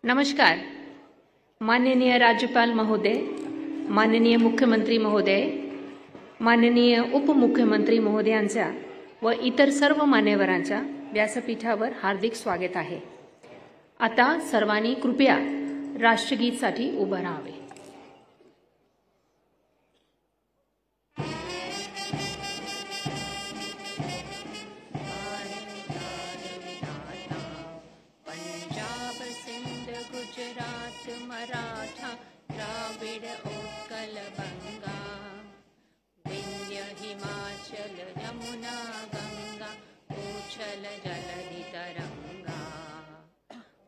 नमस्कार. माननीय राज्यपाल महोदय, माननीय मुख्यमंत्री महोदय, माननीय उपमुख्यमंत्री महोदयांचा व इतर सर्व मान्यवरांच्या व्यासपीठावर हार्दिक स्वागत आहे. आता सर्वांनी कृपया राष्ट्रगीतासाठी उभं राहावे. गुजरात मराठा द्राविड उत्कल बंगा विंध्य हिमाचल यमुना गंगा उछल जलधि तरंगा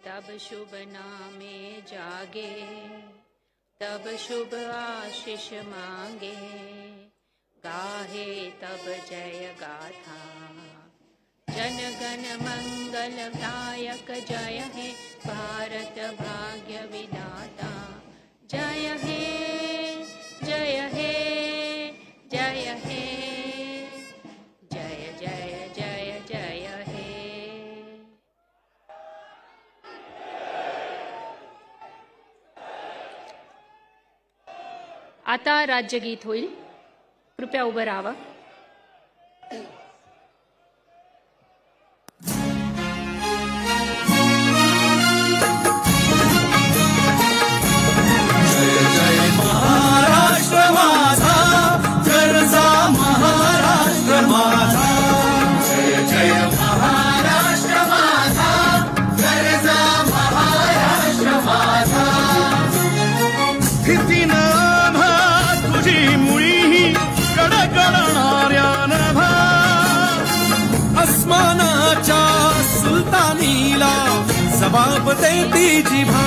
तब शुभ नामे जागे तब शुभ आशीष मांगे गाहे तब जय गाथा जन गण मंगल दायक जय हे भारत भाग्य विधाता जय हे जय हे जय हे जय जय जय जय हे. आता राज्यगीत होईल. कृपया उभं राहावं. जबाब देती जिभा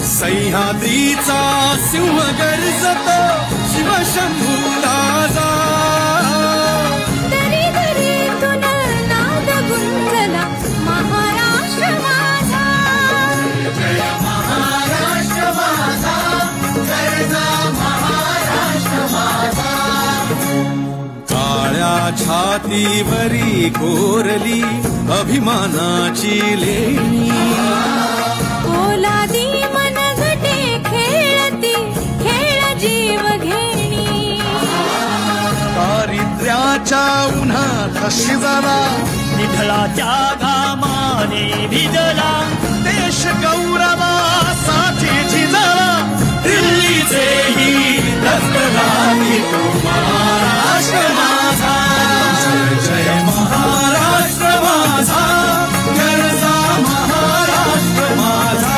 सह्याद्रीचा सिंह गर्जतो शिवशंभूला जा दरी दरीतून नाद गुंजला महाराष्ट्र माझा जय महाराष्ट्र माझा गर्जा महाराष्ट्र माझा. काळ्या छातीवरी कोरली अभिमानाची लेणी ओलादी मनगटे खेळती खेळ जीव घेणी दारिद्र्याच्या उन्हात शिजला निढळाच्या घामाने भिजला देश गौरवासाठी झिजला दिल्लीचेही रक्तगामी तो महाराष्ट्र माझा जय जय महाराष्ट्र माझा गर्जा महाराष्ट्र माझा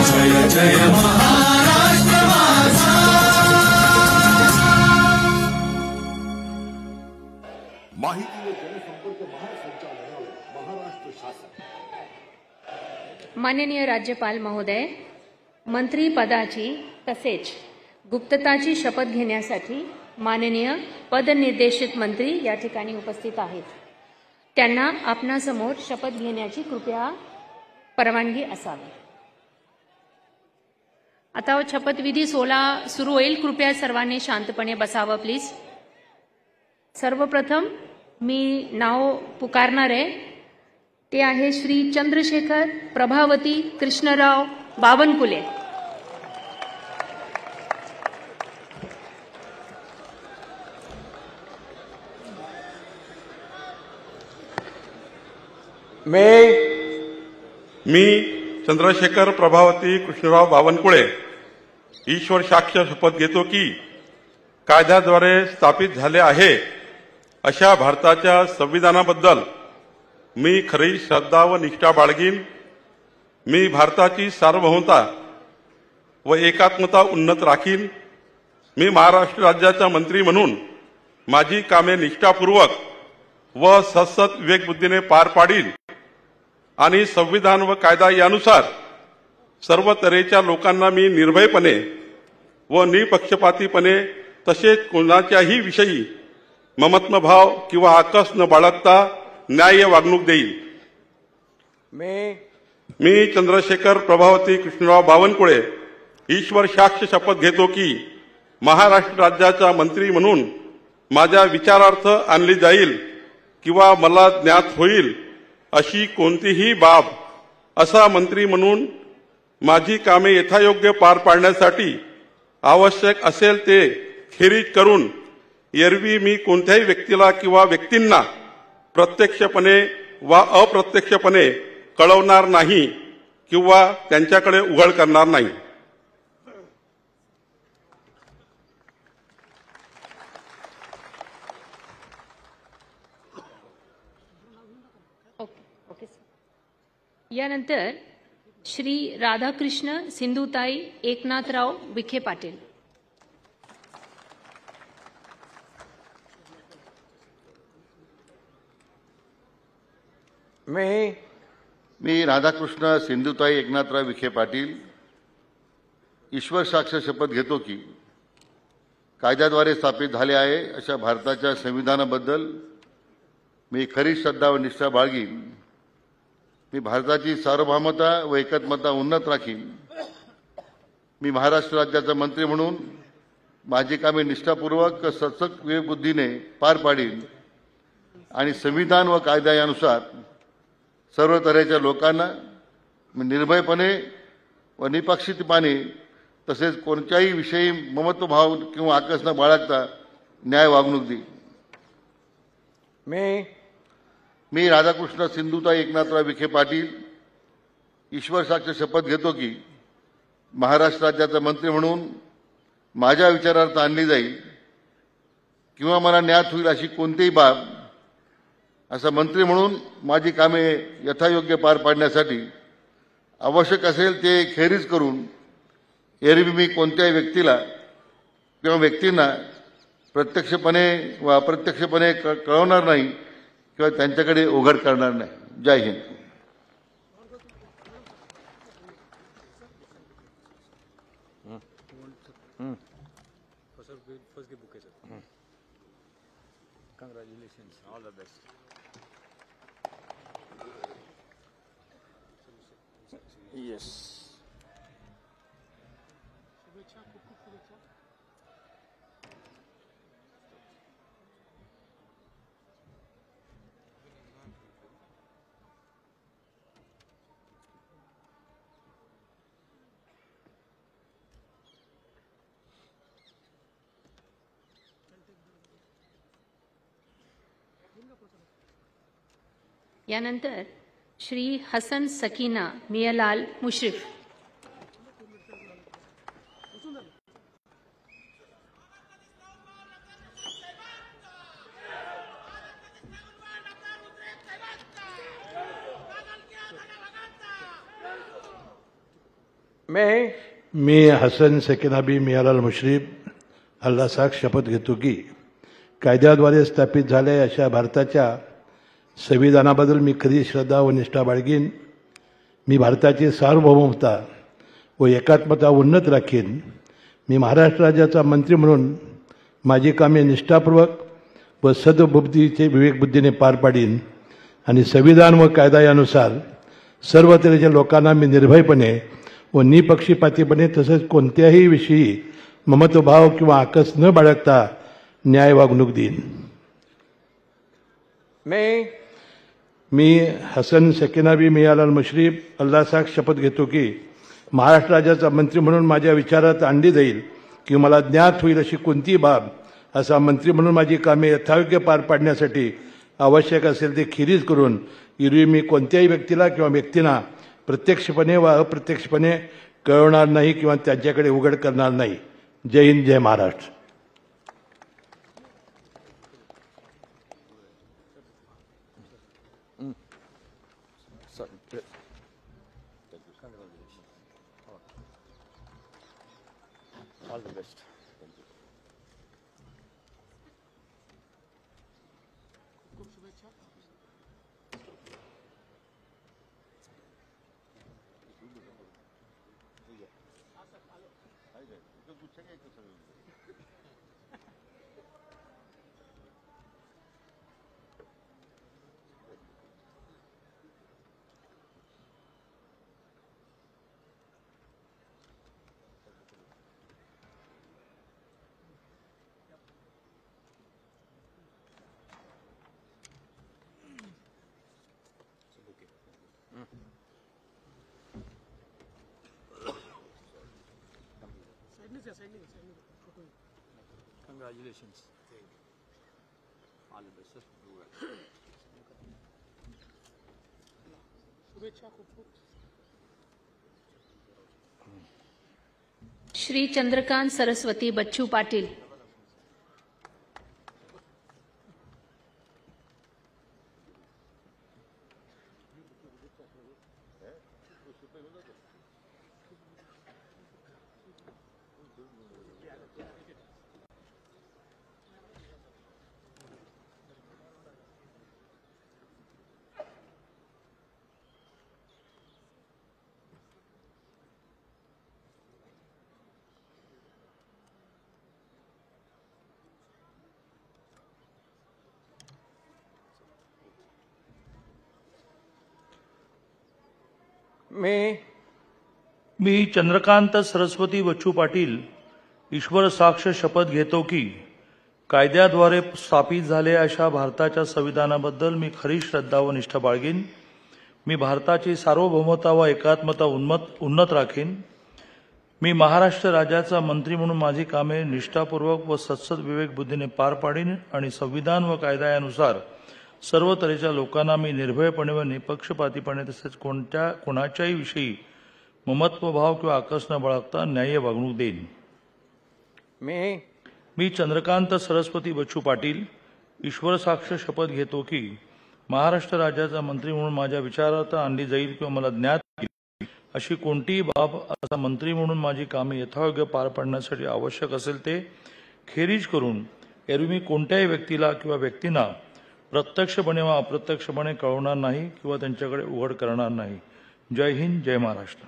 जय जय महाराष्ट्र माझा. माहिती व जनसंपर्क महासंचालनालय महाराष्ट्र शासन. माननीय राज्यपाल महोदय, मंत्री पदाची तसेच गुप्तताची शपथ घेण्यासाठी माननीय पदनिर्देशित मंत्री या ठिकाणी उपस्थित आहेत. त्यांना आपणासमोर शपथ घेण्याची कृपया परवानगी असावी. आता शपथविधी सोहळा सुरू होईल. कृपया सर्वांनी शांतपणे बसावं प्लीज. सर्वप्रथम मी नाव पुकारणार आहे. ते आहे श्री चंद्रशेखर प्रभावती कृष्णराव बावनकुळे. मी चंद्रशेखर प्रभावती कृष्णराव बावनकुळे ईश्वर साक्ष शपथ घेतो की कायद्याद्वारे स्थापित झाले आहे अशा भारताच्या संविधानाबद्दल मी खरी श्रद्धा व निष्ठा बाळगीन. मी भारताची सार्वभौमता व एकात्मता उन्नत राखीन. मी महाराष्ट्र राज्याचा मंत्री म्हणून माझी कामे निष्ठापूर्वक व सतत विवेकबुद्धीने पार पाडीन आणि संविधान व कायदा यानुसार सर्व तऱ्हेच्या लोकांना मी निर्भयपणे व निपक्षपातीपणे तसेच कोणाच्याही विषयी ममत्वभाव किंवा आकस न बाळगता न्याय्य वागणूक देईल. मी चंद्रशेखर प्रभावती कृष्णराव बावनकुळे ईश्वर साक्ष शपथ घेतो की महाराष्ट्र राज्याचा मंत्री म्हणून माझ्या विचारार्थ आणली जाईल किंवा मला ज्ञात होईल अशी कोणतीही बाब असा मंत्री म्हणून माझी कामे यथायोग्य पार पाडण्यासाठी आवश्यक असेल ते खेरीज करून एरवी मी कोणत्याही व्यक्तीला किंवा व्यक्तींना प्रत्यक्षपणे वा अप्रत्यक्षपणे कळवणार नाही किंवा त्यांच्याकडे उघड करणार नाही. Okay sir. यानंतर श्री राधाकृष्ण सिंधुताई एकनाथराव विखे पाटील. मी राधाकृष्ण सिंधुताई एकनाथराव विखे पाटील ईश्वर साक्ष शपथ घेतो की कायद्याद्वारे स्थापित झाले आहे अशा भारताच्या संविधानाबद्दल मी खरी श्रद्धा व निष्ठा बाळगीन. मी भारताची सार्वभौमता व एकात्मता उन्नत राखीन. मी महाराष्ट्र राज्याचा मंत्री म्हणून माझी कामे निष्ठापूर्वक सचक विवेकबुद्धीने पार पाडीन आणि संविधान व कायद्यानुसार सर्व तऱ्हेच्या लोकांना निर्भयपणे व निपक्षितपणे तसेच कोणत्याही विषयी ममत्वभाव किंवा आकस न बाळगता न्याय वागणूक देईन. मी राधाकृष्ण सिंधुताई एकनाथराव विखे पाटील ईश्वर साक्ष शपथ घेतो की महाराष्ट्र राज्याचा मंत्री म्हणून माझ्या विचारार्थ आणली जाईल किंवा मला ज्ञात होईल अशी कोणतीही बाब असा मंत्री म्हणून माझी कामे यथायोग्य पार पाडण्यासाठी आवश्यक असेल ते खेरीज करून एरवी मी कोणत्याही व्यक्तीला किंवा व्यक्तींना प्रत्यक्षपणे व अप्रत्यक्षपणे कळवणार नाही किंवा त्यांच्याकडे उघड करणार नाही. जय हिंद. यानंतर श्री हसन सकीना मियालाल मुश्रीफ. मी हसन सकीनाबी मियालाल मुश्रीफ अल्लाह साख शपथ घेतो की कायद्याद्वारे स्थापित झाले अशा भारताच्या संविधानाबद्दल मी खरी श्रद्धा व निष्ठा बाळगीन. मी भारताची सार्वभौमता व एकात्मता उन्नत राखीन. मी महाराष्ट्र राज्याचा मंत्री म्हणून माझी कामे निष्ठापूर्वक व सद्बुद्धीचे विवेकबुद्धीने पार पाडीन आणि संविधान व कायदा यानुसार सर्व तऱ्हेच्या लोकांना मी निर्भयपणे व निपक्षपातीपणे तसेच कोणत्याही विषयी ममत्वभाव किंवा आकस न बाळगता न्याय वागणूक देईन. मी हसन सकीनाबी मियालाल मुश्रीफ अल्लाह साख शपथ घेतो की महाराष्ट्र राज्याचा मंत्री म्हणून माझ्या विचारात आणली जाईल की मला ज्ञात होईल अशी कोणतीही बाब असा मंत्री म्हणून माझी कामे यथायोग्य पार पाडण्यासाठी आवश्यक असेल ते खेरीज करून एरवी मी कोणत्याही व्यक्तीला किंवा व्यक्तींना प्रत्यक्षपणे व अप्रत्यक्षपणे कळवणार नाही किंवा त्यांच्याकडे उघड करणार नाही. जय हिंद, जय Maharashtra. All the best. Congratulations. All the best, sir. Do well. Shri Chandrakant Saraswati Bachchu Patil. मी चंद्रकांत सरस्वती बच्चू पाटील ईश्वर साक्ष शपथ घेतो की कायद्याद्वारे स्थापित झाले अशा भारताच्या संविधानाबद्दल मी खरी श्रद्धा व निष्ठा बाळगीन. मी भारताची सार्वभौमता व एकात्मता उन्नत राखीन. मी महाराष्ट्र राज्याचा मंत्री म्हणून माझी कामे निष्ठापूर्वक व सत्सद विवेक बुद्धीने पार पाडीन आणि संविधान व कायदा यानुसार सर्व तऱ्हेच्या लोकांना मी निर्भयपणे व निपक्षपातीपणे तसेच कोणाच्याही विषयी ममत्वभाव किंवा आकस न बाळगता न्याय्य वागणूक देईन. मी चंद्रकांत सरस्वती बच्चू पाटील ईश्वर साक्ष शपथ घेतो की महाराष्ट्र राज्याचा मंत्री म्हणून माझ्या विचारार्थ आणली जाईल किंवा मला ज्ञात येईल अशी कोणतीही बाब असा मंत्री म्हणून माझी कामे यथायोग्य पार पाडण्यासाठी आवश्यक असेल ते खेरीज करून एरवी मी कोणत्याही व्यक्तीला किंवा व्यक्तींना प्रत्यक्षपणे व अप्रत्यक्षपणे कळवणार नाही किंवा त्यांच्याकडे उघड करणार नाही. जय हिंद, जय Maharashtra.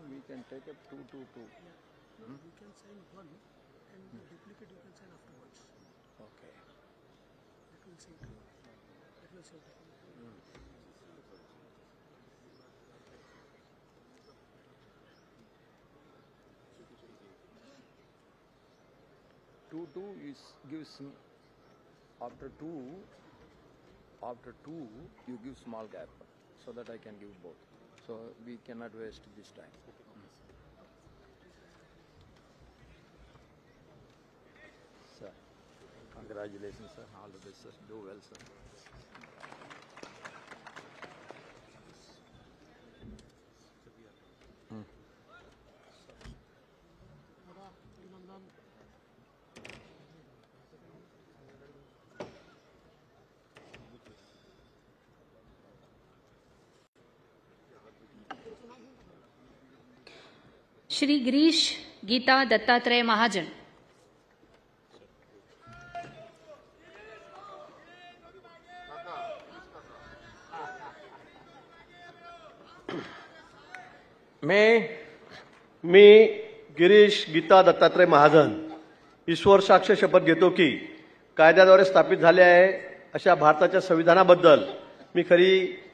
We can take up 222. We can sign one and duplicate you can sign afterwards. Okay. That will save time. That will save time. 2 gives after two you give small gap so that I can give both. So we cannot waste this time. Sir, congratulations, sir. All the best, sir. Do well, sir. Shri Girish Gita Dattatray Mahajan. मी गिरीश गीता दत्तात्रय महाजन ईश्वर साक्ष शपथ घेतो की कायद्याद्वारे स्थापित झाले आहे अशा भारताच्या संविधानाबद्दल मी खरी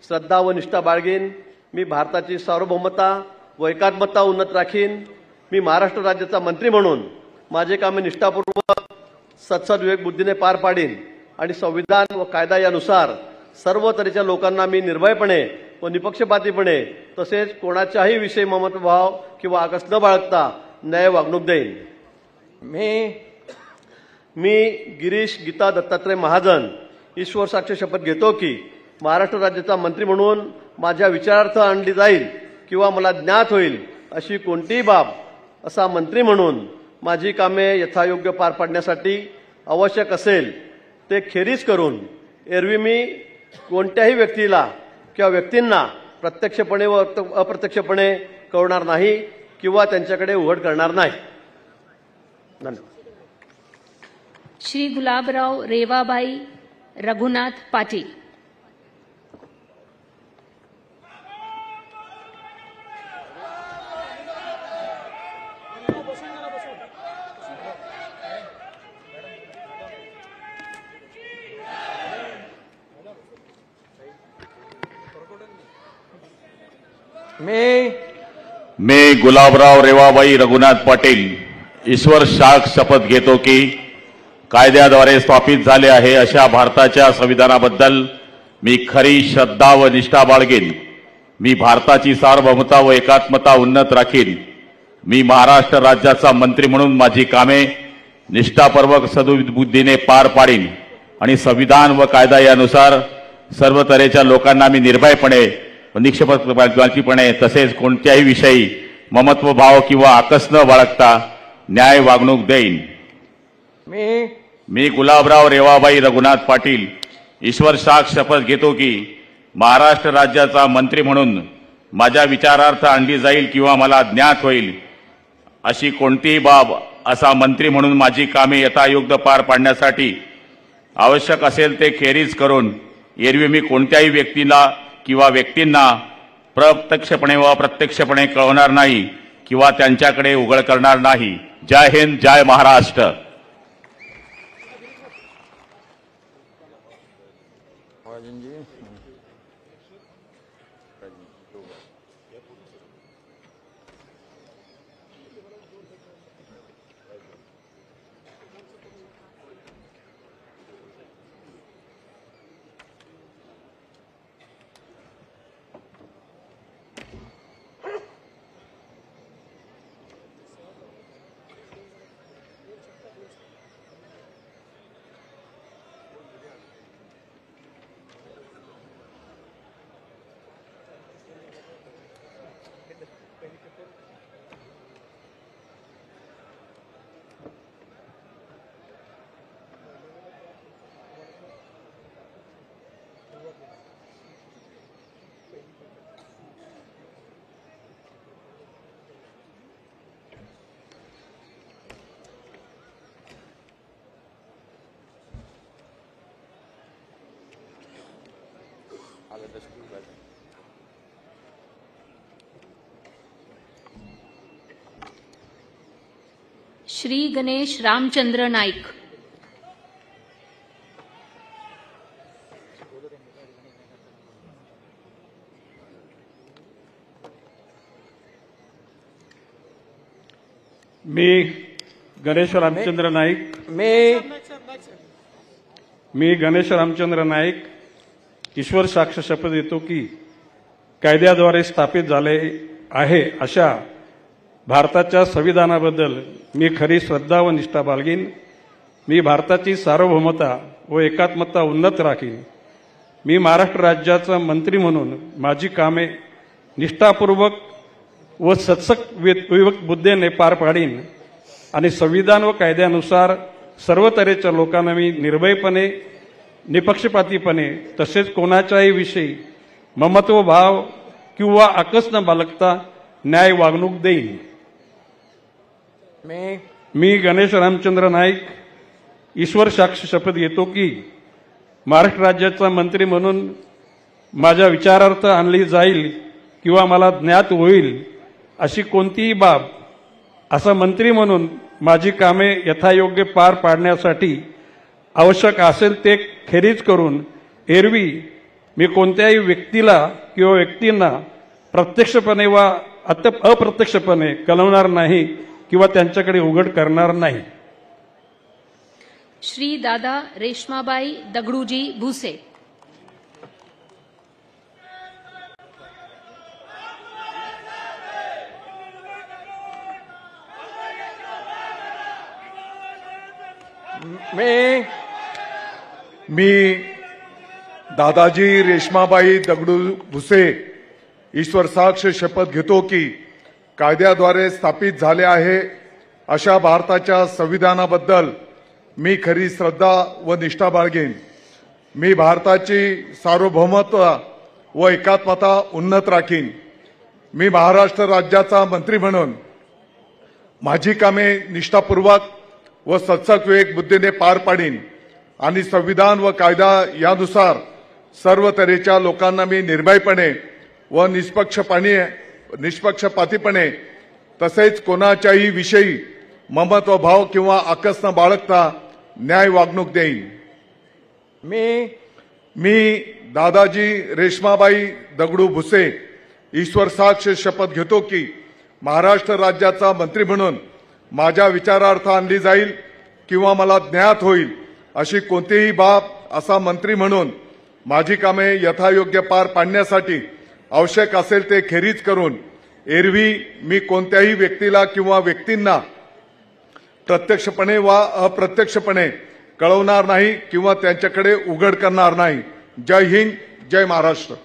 श्रद्धा व निष्ठा बाळगीन. मी भारताची सार्वभौमता व एकात्मता उन्नत राखीन. मी महाराष्ट्र राज्याचा मंत्री म्हणून माझे कामे निष्ठापूर्वक सत्सद विवेक बुद्धीने पार पाडीन आणि संविधान व कायदा यानुसार सर्व तऱ्हेच्या लोकांना मी निर्भयपणे व निपक्षपातीपणे तसेच कोणाच्याही विषयी ममत्वभाव किंवा आकस न बाळगता न्याय वागणूक देईन. मी गिरीश गीता दत्तात्रय महाजन ईश्वर साक्ष शपथ घेतो की महाराष्ट्र राज्याचा मंत्री म्हणून माझ्या विचारार्थ आणली जाईल किंवा मला ज्ञात होईल अशी कोणतीही बाब असा मंत्री म्हणून माझी कामे यथायोग्य पार पाडण्यासाठी आवश्यक असेल ते खेरीज करून एरवी मी कोणत्याही व्यक्तीला किंवा व्यक्तींना प्रत्यक्षपणे व अप्रत्यक्षपणे कळवणार नाही किंवा त्यांच्याकडे उघड करणार नाही. धन्यवाद. श्री गुलाबराव रेवाबाई रघुनाथ पाटील. मी गुलाबराव रेवाबाई रघुनाथ पाटील ईश्वर साक्ष शपथ घेतो की कायद्याद्वारे स्थापित झाले आहे अशा भारताच्या संविधानाबद्दल मी खरी श्रद्धा व निष्ठा बाळगेन. मी भारताची सार्वभौमता व एकात्मता उन्नत राखीन. मी महाराष्ट्र राज्याचा मंत्री म्हणून माझी कामे निष्ठापूर्वक सद्बुद्धीने पार पाडीन आणि संविधान व कायदा यानुसार सर्व तऱ्हेच्या लोकांना मी निर्भयपणे व निष्पक्षपातीपणे तसेच कोणत्याही विषयी ममत्व भाव किंवा आकस न बाळगता न्याय वागणूक देईन. मी गुलाबराव रेवाबाई रघुनाथ पाटील ईश्वर साक्ष शपथ घेतो की महाराष्ट्र राज्याचा मंत्री म्हणून माझ्या विचारार्थ आणली जाईल किंवा मला ज्ञात होईल अशी कोणतीही बाब असा मंत्री म्हणून माझी कामे यथायोग्य पार पाडण्यासाठी आवश्यक असेल ते खेरीज करून एरवी मी कोणत्याही व्यक्तीला किंवा व्यक्तींना प्रत्यक्षपणे व अप्रत्यक्षपणे कळवणार नाही किंवा त्यांच्याकडे उघड करणार नाही. जय हिंद, जय महाराष्ट्र. श्री गणेश रामचंद्र नाईक. मी गणेश रामचंद्र नाईक. मी गणेश रामचंद्र नाईक ईश्वर साक्ष शपथ घेतो की कायद्याद्वारे स्थापित झाले आहे अशा भारताच्या संविधानाबद्दल मी खरी श्रद्धा व निष्ठा बाळगीन. मी भारताची सार्वभौमता व एकात्मता उन्नत राखीन. मी महाराष्ट्र राज्याचा मंत्री म्हणून माझी कामे निष्ठापूर्वक व सत्सक बुद्धीने पार पाडीन आणि संविधान व कायद्यानुसार सर्व तऱ्हेच्या लोकांना मी निर्भयपणे निपक्षपातीपणे तसेच कोणाच्याही विषयी ममत्व भाव किंवा आकस न बाळगता न्याय वागणूक देईन. मी गणेश रामचंद्र नाईक ईश्वर साक्ष शपथ घेतो की महाराष्ट्र राज्याचा मंत्री म्हणून माझ्या विचारार्थ आणली जाईल किंवा मला ज्ञात होईल अशी कोणतीही बाब असा मंत्री म्हणून माझी कामे यथायोग्य पार पाडण्यासाठी आवश्यक असेल ते खेरीज करून एरवी मी कोणत्याही व्यक्तीला किंवा व्यक्तींना प्रत्यक्षपणे वा अप्रत्यक्षपणे कळवणार नाही किंवा त्यांच्याकडे उघड करणार नाही. श्री दादा रेश्माबाई दगडूजी भुसे. मी दादाजी रेश्माबाई दगडू भुसे ईश्वर साक्ष शपथ घेतो की कायद्याद्वारे स्थापित झाले आहे अशा भारताच्या संविधानाबद्दल मी खरी श्रद्धा व निष्ठा बाळगेन. मी भारताची सार्वभौमत्व व एकात्मता उन्नत राखीन. मी महाराष्ट्र राज्याचा मंत्री म्हणून माझी कामे निष्ठापूर्वक व सत्सक विवेक बुद्धीने पार पाडीन आणि संविधान व कायदा यानुसार सर्व तऱ्हेच्या लोकांना मी निर्भयपणे व निष्पक्षपातीपणे तसेच कोणाच्याही विषयी ममत्व भाव किंवा आकस न बाळगता न्याय वागणूक देईन. मी दादाजी रेश्माबाई दगडू भुसे ईश्वर साक्ष शपथ घेतो की महाराष्ट्र राज्याचा मंत्री म्हणून माझ्या विचारार्थ आणली जाईल किंवा मला ज्ञात होईल अशी कोणतीही बाब असा मंत्री म्हणून माझी कामे यथायोग्य पार पाडण्यासाठी आवश्यक असेल ते खेरीज करून एरवी मी कोणत्याही व्यक्तीला किंवा व्यक्तींना प्रत्यक्षपणे वा अप्रत्यक्षपणे कळवणार नाही किंवा त्यांच्याकडे उघड करणार नाही. जय हिंद, जय महाराष्ट्र.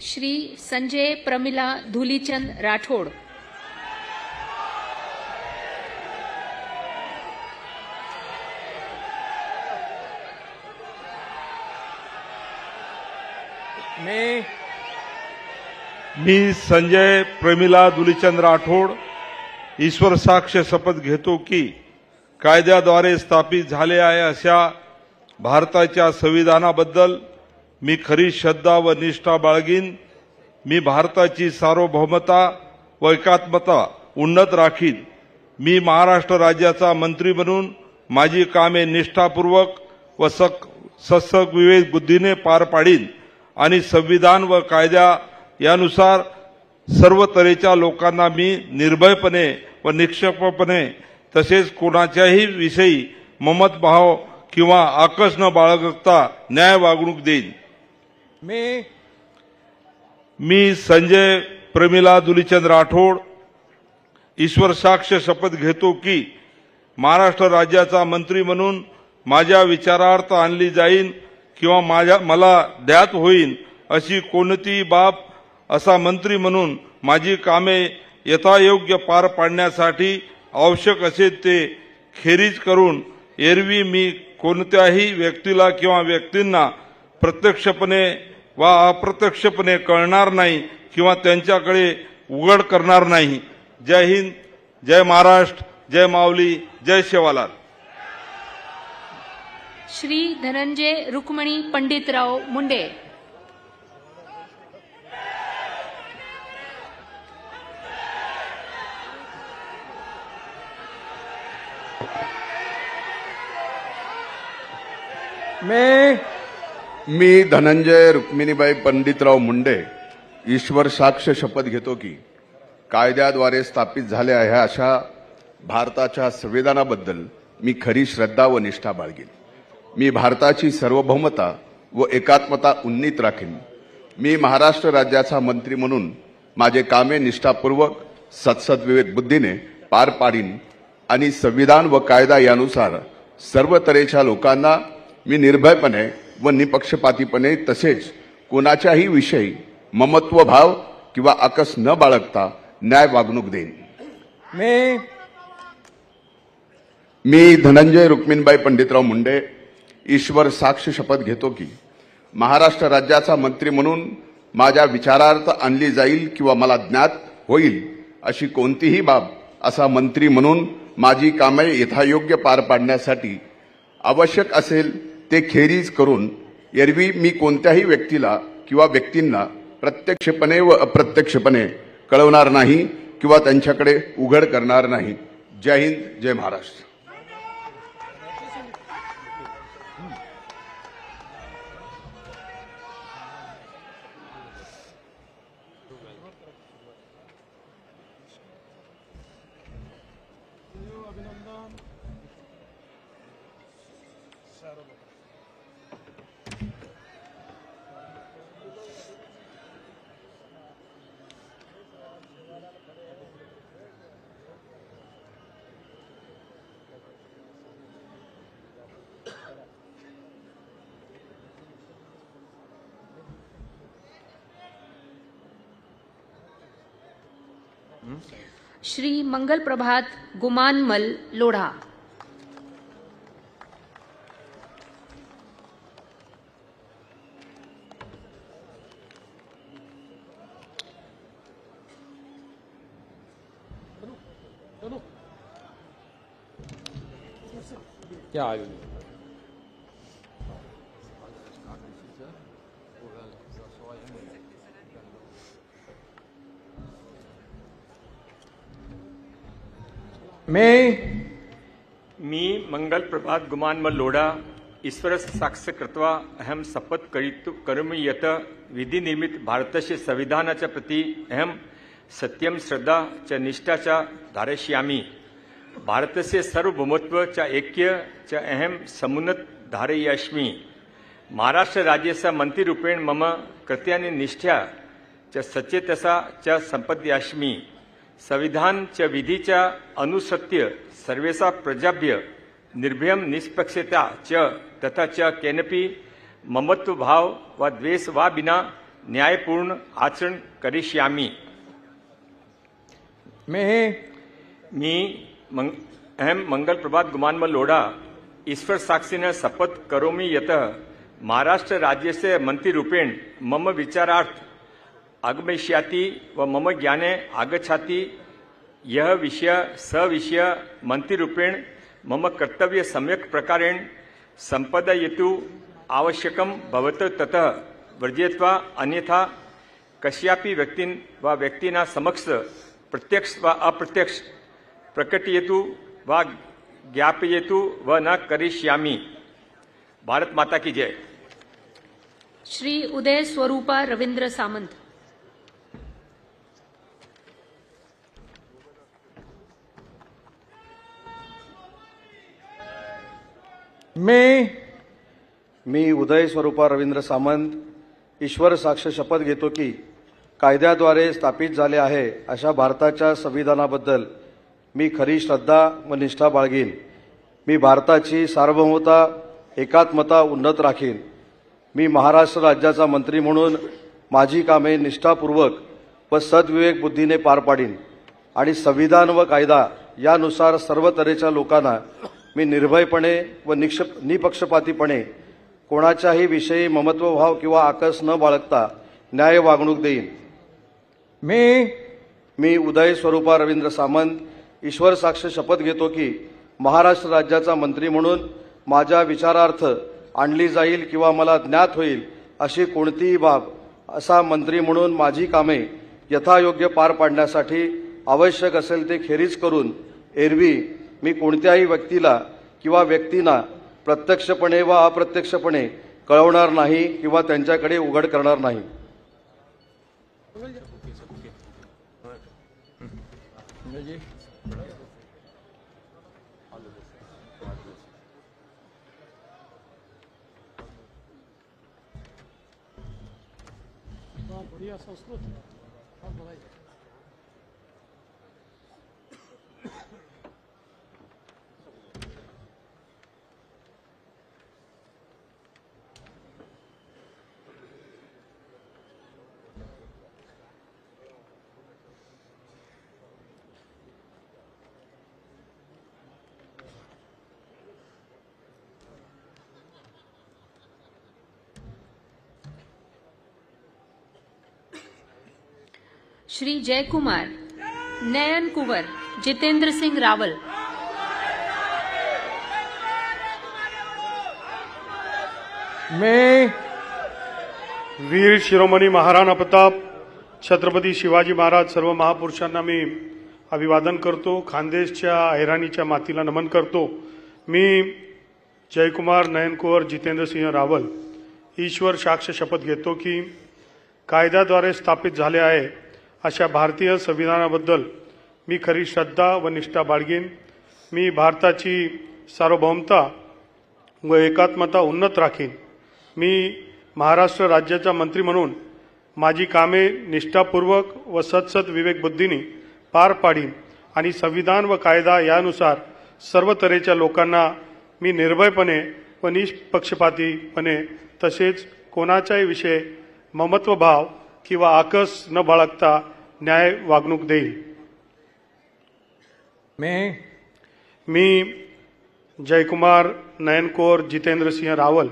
श्री संजय प्रमिला धुलीचंद राठोड. मी संजय प्रमिला धुलीचंद राठोड ईश्वर साक्ष शपथ घेतो की कायद्याद्वारे स्थापित झाले आहे अशा भारताच्या संविधानाबद्दल मी खरी श्रद्धा व निष्ठा बाळगीन. मी भारताची सार्वभौमता व एकात्मता उन्नत राखीन. मी महाराष्ट्र राज्याचा मंत्री म्हणून माझी कामे निष्ठापूर्वक व सत्सग विवेक बुद्धीने पार पाडीन आणि संविधान व कायदा यानुसार सर्व तऱ्हेच्या लोकांना मी निर्भयपणे व निष्पक्षपणे तसेच कोणाच्याही विषयी ममतभाव किंवा आकस न बाळगता न्याय वागणूक देईन. मी संजय प्रमिला धुलीचंद राठोड ईश्वर साक्ष शपथ घेतो की महाराष्ट्र राज्याचा मंत्री म्हणून माझ्या विचारार्थ आणली जाईल किंवा मला ज्ञात होईल अशी कोणतीही बाब असा मंत्री म्हणून माझी कामे यथायोग्य पार पाडण्यासाठी आवश्यक असेल ते खेरीज करून एरवी मी कोणत्याही व्यक्तीला किंवा व्यक्तींना प्रत्यक्षपणे वा अप्रत्यक्षपणे कळणार नाही किंवा त्यांच्याकडे उघड करणार नाही. जय हिंद, जय महाराष्ट्र, जय माऊली, जय सेवालाल. श्री धनंजय रुक्मणी पंडितराव मुंडे. मी धनंजय रुक्मिणीबाई पंडितराव मुंडे ईश्वर साक्ष शपथ घेतो की कायद्याद्वारे स्थापित झाले आहे अशा भारताच्या संविधानाबद्दल मी खरी श्रद्धा व निष्ठा बाळगीन. मी भारताची सार्वभौमता व एकात्मता उन्नीत राखीन. मी महाराष्ट्र राज्याचा मंत्री म्हणून माझे कामे निष्ठापूर्वक सत्सद्विवेक बुद्धीने पार पाडीन आणि संविधान व कायदा यानुसार सर्व तऱ्हेच्या लोकांना मी निर्भयपणे व निपक्षपातीपणे तसेच कोणाच्याही विषयी ममत्व भाव किंवा आकस न बाळगता न्याय वागणूक देईन. मी धनंजय रुक्मिणीबाई पंडितराव मुंडे ईश्वर साक्ष शपथ घेतो की महाराष्ट्र राज्याचा मंत्री म्हणून माझ्या विचारार्थ आणली जाईल किंवा मला ज्ञात होईल अशी कोणतीही बाब असा मंत्री म्हणून माझी कामे यथायोग्य पार पाडण्यासाठी आवश्यक असेल ते खेरीज करून एरवी मी कोणत्याही व्यक्तीला किंवा व्यक्तींना प्रत्यक्षपणे व अप्रत्यक्षपणे कळवणार नाही किंवा त्यांच्याकडे उघड करणार नाही. जय हिंद, जय महाराष्ट्र. श्री मंगल प्रभात गुमानमल लोढ़ा। क्या आयु मी मंगल प्रभात गुमानमल लोढ़ा ईश्वर साक्ष कृत्वा अहम शपथ करोमि यत् विधि निर्मित भारतस्य संविधानाच्या प्रति अहम सत्यम श्रद्धा च निष्ठा च धारयिष्यामि। भारतस्य सार्वभौमत्व च ऐक्य च अहम समुन्नत धारयिष्यामि। महाराष्ट्र राज्यस्य मंत्रीरूपेण मम कृत्यानि निष्ठा च सचेतसा च संपद्यास्मि। संविधान च विधि च अनुसृत्य सर्वेषां प्रजाभ्य निर्भयं निष्पक्षता च तथा च केनपि ममत्व भाव व द्वेष वा विना न्यायपूर्ण आचरण करिष्यामि। अहम मंगल प्रभात गुमानमल लोढ़ा ईश्वर साक्षिण शपथ करोमि यत् महाराष्ट्र राज्यस्य मंत्रीरूपेण मम विचारार्थ आगमिष्याति व मम ज्ञाने आगच्छति। यह विषय सविषय मंत्रीरूपेण मम कर्तव्य सम्यक् प्रकारेण संपादयितुं आवश्यकं भवत् ततः वर्जयित्वा अन्यथा कस्यापि व्यक्तिना समक्ष प्रत्यक्ष व अप्रत्यक्ष प्रकटयतु व ज्ञापयतु व न करिष्यामि। भारत माता की जय। श्री उदय स्वरूपा रविंद्र सामंत। मी उदय स्वरूपा रवींद्र सामंत ईश्वर साक्ष शपथ घेतो की कायद्याद्वारे स्थापित झाले आहे अशा भारताच्या संविधानाबद्दल मी खरी श्रद्धा व निष्ठा बाळगीन। मी भारताची सार्वभौमता एकात्मता उन्नत राखीन। मी महाराष्ट्र राज्याचा मंत्री म्हणून माझी कामे निष्ठापूर्वक व सद्विवेक बुद्धीने पार पाडीन आणि संविधान व कायदा यानुसार सर्व तऱ्हेच्या लोकांना मी निर्भयपणे व निपक्षपातीपणे कोणाच्याही विषयी ममत्वभाव किंवा आकस न बाळगता न्याय वागणूक देईन। मी उदय स्वरूपा रवींद्र सामंत ईश्वर साक्ष शपथ घेतो की महाराष्ट्र राज्याचा मंत्री म्हणून माझ्या विचारार्थ आणली जाईल किंवा मला ज्ञात होईल अशी कोणतीही बाब असा मंत्री म्हणून माझी कामे यथायोग्य पार पाडण्यासाठी आवश्यक असेल ते खेरीज करून एरवी मी कोणत्याही व्यक्तीला किंवा व्यक्तींना प्रत्यक्षपणे व अप्रत्यक्षपणे कळवणार नाही किंवा त्यांच्याकडे उघड करणार नाही। श्री जयकुमार नयन कुंवर जितेंद्र सिंह रावल। मैं वीर शिरोमणी महाराणा प्रताप छत्रपती शिवाजी महाराज सर्व महापुरुषांना मी अभिवादन करतो। खानदेशच्या हैराणीच्या मातीला नमन करतो। मी जयकुमार नयन कुंवर जितेंद्र सिंह रावल ईश्वर साक्ष शपथ घेतो की कायद्याद्वारे स्थापित झाले आहे अशा भारतीय संविधानाबद्दल मी खरी श्रद्धा व निष्ठा बाळगीन। मी भारताची सार्वभौमता व एकात्मता उन्नत राखीन. मी महाराष्ट्र राज्याचा मंत्री म्हणून माझी कामे निष्ठापूर्वक व सदसद विवेकबुद्धीने पार पाडीन आणि संविधान व कायदा यानुसार सर्व तऱ्हेच्या लोकांना मी निर्भयपणे व निष्पक्षपातीपणे तसेच कोणाच्याही विषयी ममत्वभाव किंवा आकस न बाळगता न्याय वागणूक देईल. मी जयकुमार नयनकोर जितेंद्र सिंह रावल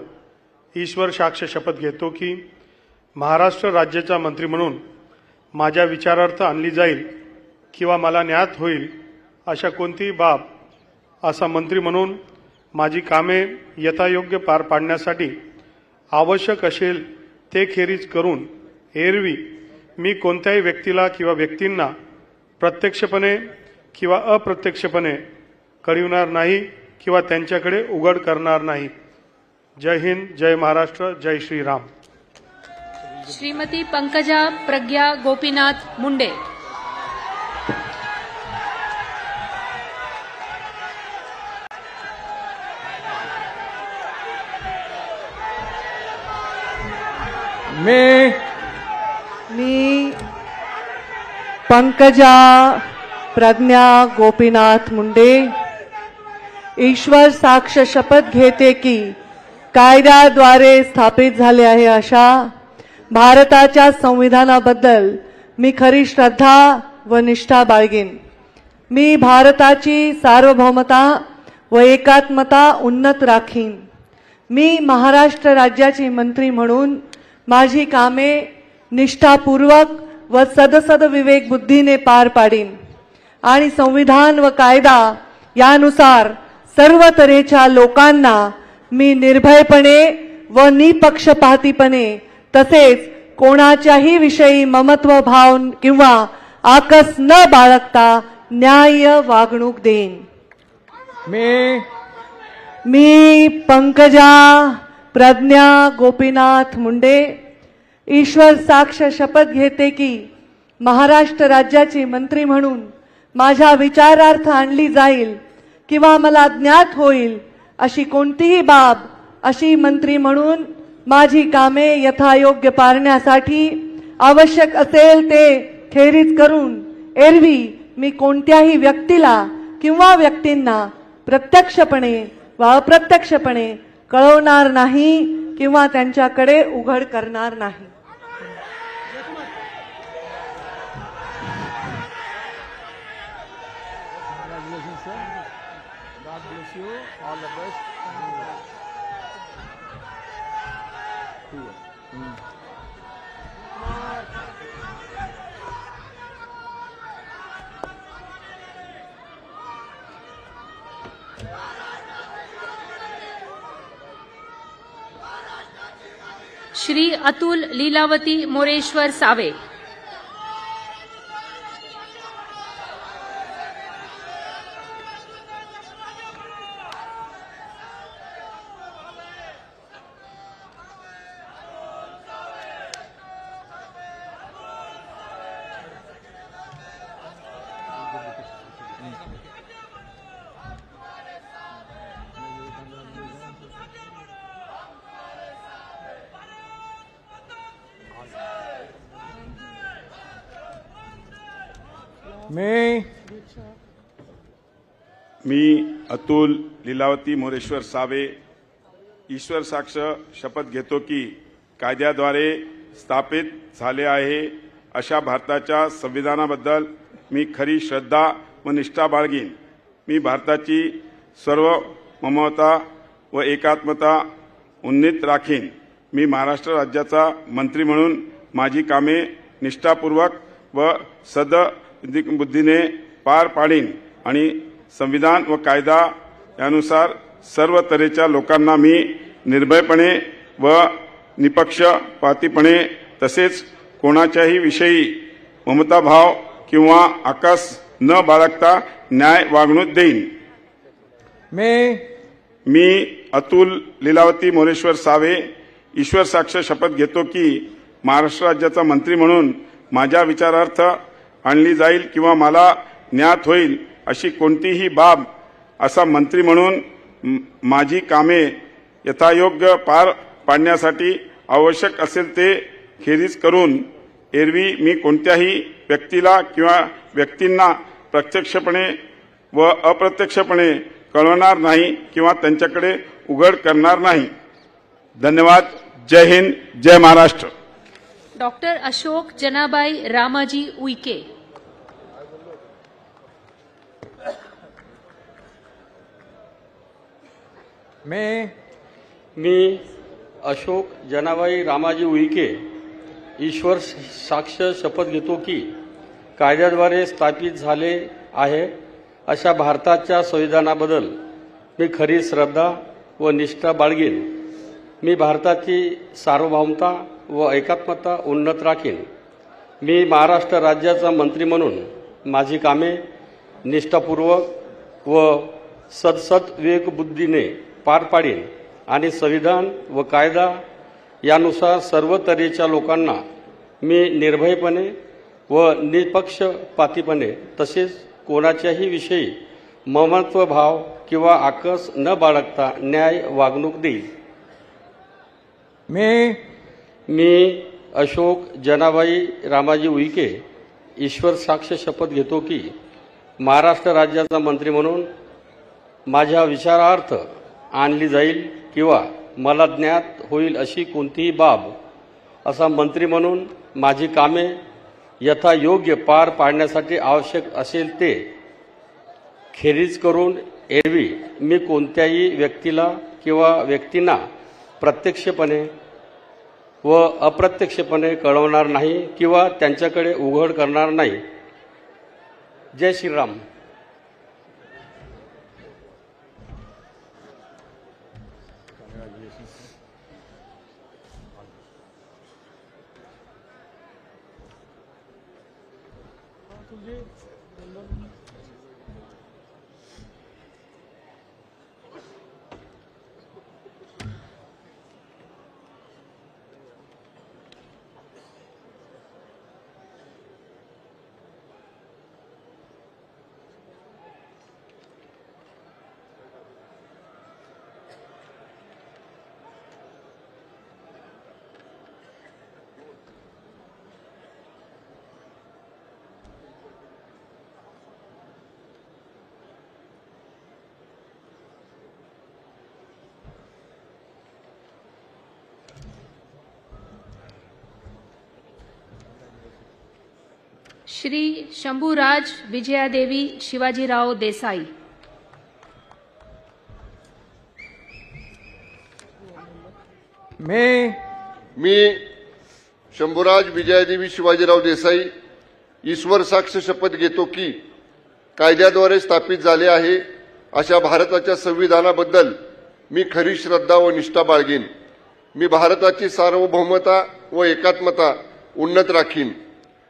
ईश्वर साक्ष शपथ घेतो की महाराष्ट्र राज्याचा मंत्री म्हणून माझ्या विचारार्थ आणली जाईल किंवा मला ज्ञात होईल अशा कोणतीही बाब असा मंत्री म्हणून माझी कामे यथायोग्य पार पाडण्यासाठी आवश्यक असेल ते खेरीज करून एरवी मी कोणत्याही व्यक्तीला किंवा व्यक्तींना प्रत्यक्षपणे किंवा अप्रत्यक्षपणे कळविणार नाही किंवा त्यांच्याकडे उघड करणार नाही. जय हिंद, जय महाराष्ट्र, जय श्रीराम. श्रीमती पंकजा प्रज्ञा गोपीनाथ मुंडे. मी पंकजा प्रज्ञा गोपीनाथ मुंडे ईश्वर साक्ष शपथ घेते की कायद्याद्वारे स्थापित झाले आहे अशा भारताच्या संविधानाबद्दल मी खरी श्रद्धा व निष्ठा बाळगीन. मी भारताची सार्वभौमता व एकात्मता उन्नत राखीन. मी महाराष्ट्र राज्याची मंत्री म्हणून माझी कामे निष्ठापूर्वक व सदसद विवेक बुद्धीने पार पाडीन आणि संविधान व कायदा यानुसार सर्व तऱ्हेच्या लोकांना मी निर्भयपणे व निपक्षपातीपणे तसेच कोणाच्याही विषयी ममत्व भाव किंवा आकस न बाळगता न्याय वागणूक देईन. मी पंकजा प्रज्ञा गोपीनाथ मुंडे ईश्वर साक्ष शपथ घेते की महाराष्ट्र राज्याची मंत्री म्हणून माझ्या विचारार्थ आणली जाईल किंवा मला ज्ञात होईल अशी कोणतीही बाब अशी मंत्री म्हणून माझी कामे यथायोग्य पारण्यासाठी आवश्यक असेल ते खेरीज करून एरवी मी कोणत्याही व्यक्तीला किंवा व्यक्तींना प्रत्यक्षपणे व अप्रत्यक्षपणे कळवणार नाही किंवा त्यांच्याकडे उघड करणार नाही. श्री अतुल लीलावती मोरेश्वर सावे. मी अतुल लीलावती मोरेश्वर सावे ईश्वर साक्ष शपथ घेतो की कायद्याद्वारे स्थापित झाले आहे अशा भारताच्या संविधानाबद्दल मी खरी श्रद्धा व निष्ठा बाळगीन. मी भारताची सर्व ममता व एकात्मता उन्नीत राखीन. मी महाराष्ट्र राज्याचा मंत्री म्हणून माझी कामे निष्ठापूर्वक व सद्बुद्धीने पार पाडीन आणि संविधान व कायदा यानुसार सर्व तऱ्हेच्या लोकांना मी निर्भयपणे व निपक्षपातीपणे तसेच कोणाच्याही विषयी ममताभाव किंवा आकस न बाळगता न्याय वागणूक देईन. मी अतुल लीलावती मोरेश्वर सावे ईश्वर साक्ष शपथ घेतो की महाराष्ट्र राज्याचा मंत्री म्हणून माझ्या विचारार्थ आणली जाईल किंवा मला ज्ञात होईल अशी कोणतीही बाब असा मंत्री म्हणून माझी कामे यथायोग्य पार पाडण्यासाठी आवश्यक असेल ते खेरीज करून एरवी मी कोणत्याही व्यक्तीला किंवा व्यक्तींना प्रत्यक्षपणे व अप्रत्यक्षपणे कळवणार नाही किंवा त्यांच्याकडे उघड करणार नाही. धन्यवाद. जय हिंद, जय महाराष्ट्र. डॉक्टर अशोक जनाबाई रामाजी उईके. मी अशोक जनाबाई रामाजी उईके ईश्वर साक्ष शपथ घेतो की कायद्याद्वारे स्थापित झाले आहे अशा भारताच्या संविधानाबद्दल मी खरी श्रद्धा व निष्ठा बाळगीन. मी भारताची सार्वभौमता व एकात्मता उन्नत राखीन. मी महाराष्ट्र राज्याचा मंत्री म्हणून माझी कामे निष्ठापूर्वक व सद्विवेकबुद्धीने पार पाडीन आणि संविधान व कायदा यानुसार सर्व तऱ्हेच्या लोकांना मी निर्भयपणे व निपक्षपातीपणे तसेच कोणाच्याही विषयी ममत्व भाव किंवा आकस न बाळगता न्याय वागणूक देईल. मी अशोक जनाबाई रामाजी उईके ईश्वर साक्ष शपथ घेतो की महाराष्ट्र राज्याचा मंत्री म्हणून माझ्या विचारार्थ आणली जाईल किंवा मला ज्ञात होईल अशी कोणतीही बाब असा मंत्री म्हणून माझी कामे यथायोग्य पार पाडण्यासाठी आवश्यक असेल ते खेरीज करून एरवी मी कोणत्याही व्यक्तीला किंवा व्यक्तींना प्रत्यक्षपणे व अप्रत्यक्षपणे कळवणार नाही किंवा त्यांच्याकडे उघड करणार नाही. जय श्रीराम. श्री शंभूराज विजयादेवी शिवाजीराव देसाई. मी शंभूराज विजयादेवी शिवाजीराव देसाई ईश्वर साक्ष शपथ घेतो की कायद्याद्वारे स्थापित झाले आहे अशा भारताच्या संविधानाबद्दल मी खरी श्रद्धा व निष्ठा बाळगीन. मी भारताची सार्वभौमता व एकात्मता उन्नत राखीन.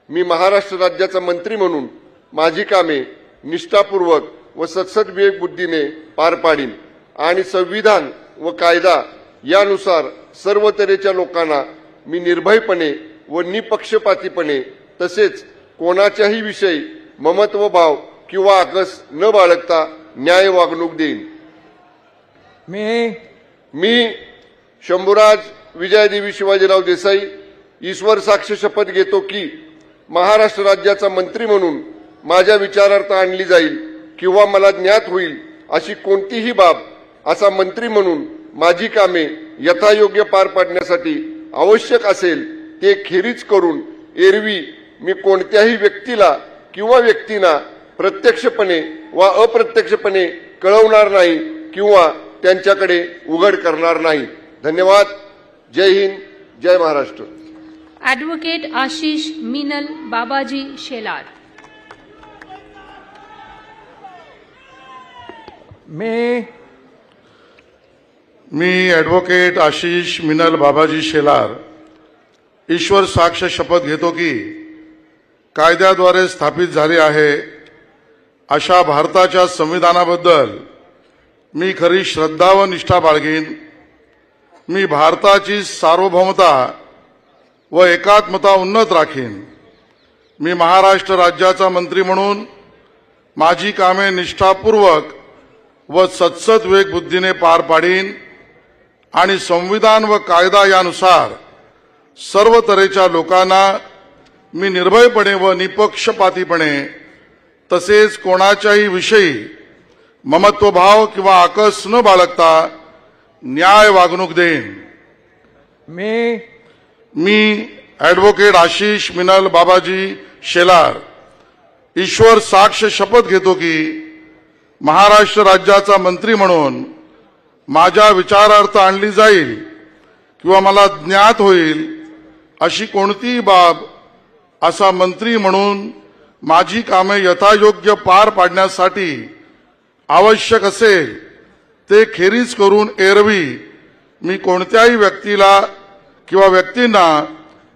मी महाराष्ट्र राज्याचा मंत्री म्हणून माझी कामे निष्ठापूर्वक व सद्विवेक बुद्धीने पार पाडीन आणि संविधान व कायदा यानुसार सर्व तऱ्हेच्या लोकांना मी निर्भयपणे व निपक्षपातीपणे तसेच कोणाच्याही विषयी ममत्व भाव किंवा आकस न बाळगता न्याय वागणूक देईन. मी शंभूराज विजयादेवी शिवाजीराव देसाई ईश्वर साक्ष शपथ घेतो की महाराष्ट्र राज्याचा मंत्री म्हणून माझ्या विचारार्थ आणली जाईल किंवा मला ज्ञात होईल अशी कोणतीही बाब असा मंत्री म्हणून माझी कामे यथायोग्य पार पाडण्यासाठी आवश्यक असेल ते खेरीज करून एरवी मी कोणत्याही व्यक्तीला किंवा व्यक्तींना प्रत्यक्षपणे वा अप्रत्यक्षपणे कळवणार नाही किंवा त्यांच्याकडे उघड करणार नाही. धन्यवाद. जय हिंद, जय महाराष्ट्र. ॲडव्होकेट आशिष मीनल बाबाजी शेलार. मी ॲडव्होकेट आशिष मिनल बाबाजी शेलार ईश्वर साक्ष शपथ घेतो की कायद्याद्वारे स्थापित झाले आहे अशा भारताच्या संविधानाबद्दल मी खरी श्रद्धा व निष्ठा बाळगीन. मी भारताची सार्वभौमता व एकात्मता उन्नत राखीन. मी महाराष्ट्र राज्याचा मंत्री म्हणून माझी कामे निष्ठापूर्वक व सद्विवेक बुद्धीने पार पाडीन आणि संविधान व कायदा यानुसार सर्व तऱ्हेच्या लोकांना मी निर्भयपणे व निपक्षपातीपणे तसेच कोणाच्याही विषयी ममत्वभाव किंवा आकस न बाळगता न्याय वागणूक देईन. मी ॲडव्होकेट आशिष मिनल बाबाजी शेलार ईश्वर साक्ष शपथ घेतो की महाराष्ट्र राज्याचा मंत्री म्हणून माझ्या विचारार्थ आणली जाईल किंवा मला ज्ञात होईल अशी कोणतीही बाब असा मंत्री म्हणून माझी कामे यथायोग्य पार पाडण्यासाठी आवश्यक असेल ते खेरीज करून एरवी मी कोणत्याही व्यक्तीला किंवा व्यक्तींना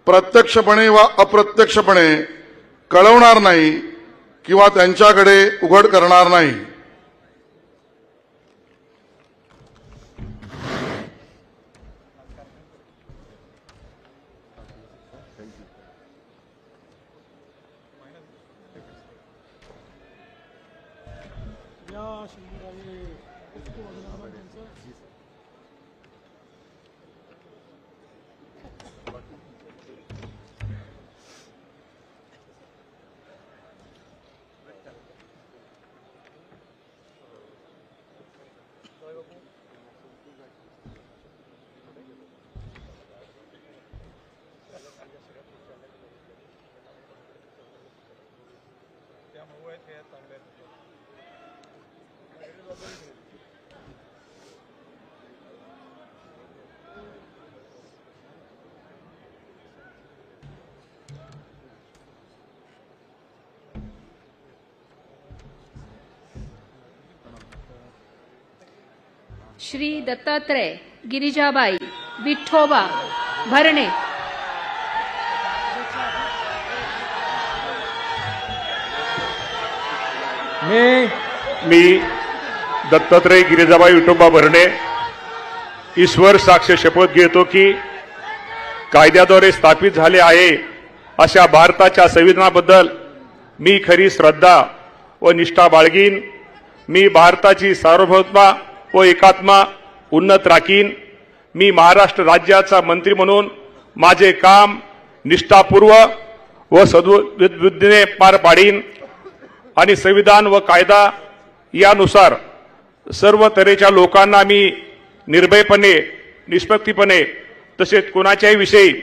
प्रत्यक्षपणे वा अप्रत्यक्षपणे कळवणार नाही किंवा त्यांच्याकडे उघड करणार नाही. श्री दत्तात्रय गिरिजाबाई विठोबा भरणे. मी दत्तात्रय गिरिजाबाई विठोबा भरणे ईश्वर साक्ष शपथ घेतो की कायद्याद्वारे स्थापित झाले आहे अशा भारताच्या संविधानाबद्दल मी खरी श्रद्धा व निष्ठा बाळगीन. मी भारताची सार्वभौमता व एकात्मा उन्नत राखीन. मी महाराष्ट्र राज्याचा मंत्री म्हणून माझे काम निष्ठापूर्वक व सद्बुद्धीने पार पाडीन आणि संविधान व कायदा यानुसार सर्व तऱ्हेच्या लोकांना मी निर्भयपणे निष्पक्षपणे तसेच कोणाच्याही विषयी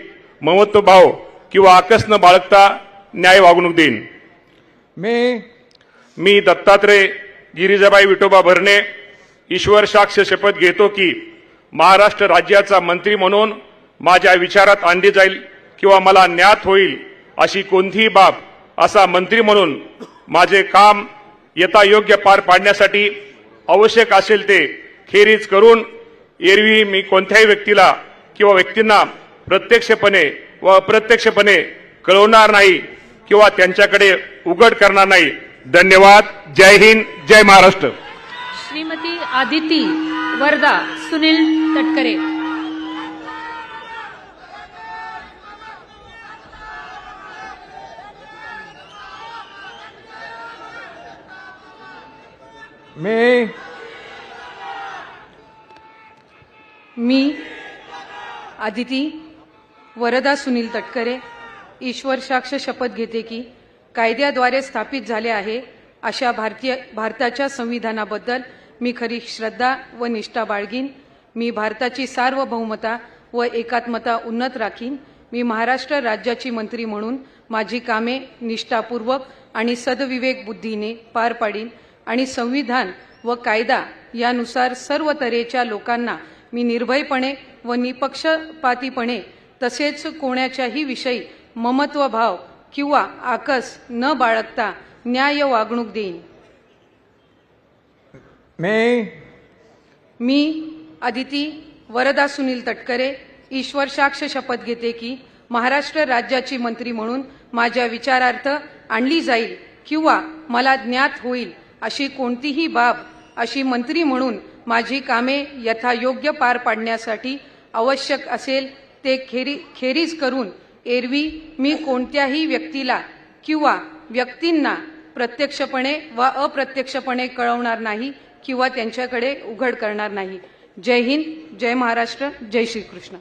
ममत्वभाव किंवा आकस न बाळगता न्याय वागणूक देईन. मी दत्तात्रय गिरिजाबाई विठोबा भरणे ईश्वर साक्ष शपथ घेतो की महाराष्ट्र राज्याचा मंत्री म्हणून माझ्या विचारात आणली जाईल किंवा मला ज्ञात होईल अशी कोणतीही बाब असा मंत्री म्हणून माझे काम यथायोग्य पार पाडण्यासाठी आवश्यक असेल ते खेरीज करून एरवी मी कोणत्याही व्यक्तीला किंवा व्यक्तींना प्रत्यक्षपणे व अप्रत्यक्षपणे कळवणार नाही किंवा त्यांच्याकडे उघड करणार नाही. धन्यवाद. जय हिंद. जय महाराष्ट्र. श्रीमती आदिती वरदा सुनील तटकरे. मी आदिती वरदा सुनील तटकरे ईश्वर साक्ष शपथ घेते की कायद्याद्वारे स्थापित झाले आहे अशा भारताच्या संविधानाबद्दल मी खरी श्रद्धा व निष्ठा बाळगीन. मी भारताची सार्वभौमता व एकात्मता उन्नत राखीन. मी महाराष्ट्र राज्याची मंत्री म्हणून माझी कामे निष्ठापूर्वक आणि सद्विवेक बुद्धीने पार पाडीन आणि संविधान व कायदा यानुसार सर्व तऱ्हेच्या लोकांना मी निर्भयपणे व निपक्षपातीपणे तसेच कोणाच्याही विषयी ममत्वभाव किंवा आकस न बाळगता न्याय वागणूक देईन. मी आदिती वरदा सुनील तटकरे ईश्वर साक्ष शपथ घेते की महाराष्ट्र राज्याची मंत्री म्हणून माझ्या विचारार्थ आणली जाईल किंवा मला ज्ञात होईल अशी कोणतीही बाब अशी मंत्री म्हणून माझी कामे यथायोग्य पार पाडण्यासाठी आवश्यक असेल ते खेरीज करून एरवी मी कोणत्याही व्यक्तीला किंवा व्यक्तींना प्रत्यक्षपणे व अप्रत्यक्षपणे कळवणार नाही किंवा त्यांच्याकडे उघड करणार नाही. जय हिंद, जय महाराष्ट्र, जय श्रीकृष्ण.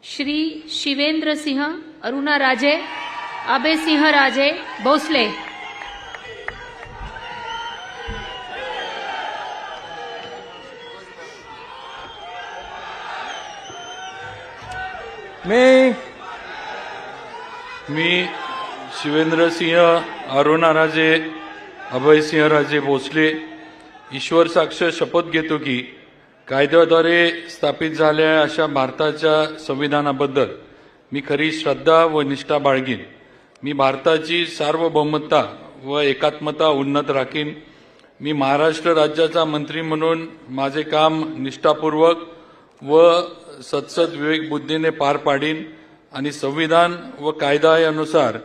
श्री शिवेंद्र सिंह अरुणा राजे अभय सिंह राजे भोसले. मी शिवेंद्र सिंह अरुणा राजे अभय सिंह राजे भोसले ईश्वर साक्ष शपथ घेतो की कायद्याद्वारे स्थापित झालेल्या अशा भारताच्या संविधानाबद्दल मी खरी श्रद्धा व निष्ठा बाळगीन. मी भारताची सार्वभौमता व एकात्मता उन्नत राखीन. मी महाराष्ट्र राज्याचा मंत्री म्हणून माझे काम निष्ठापूर्वक व सत्सद विवेकबुद्धीने पार पाडीन आणि संविधान व कायदा यानुसार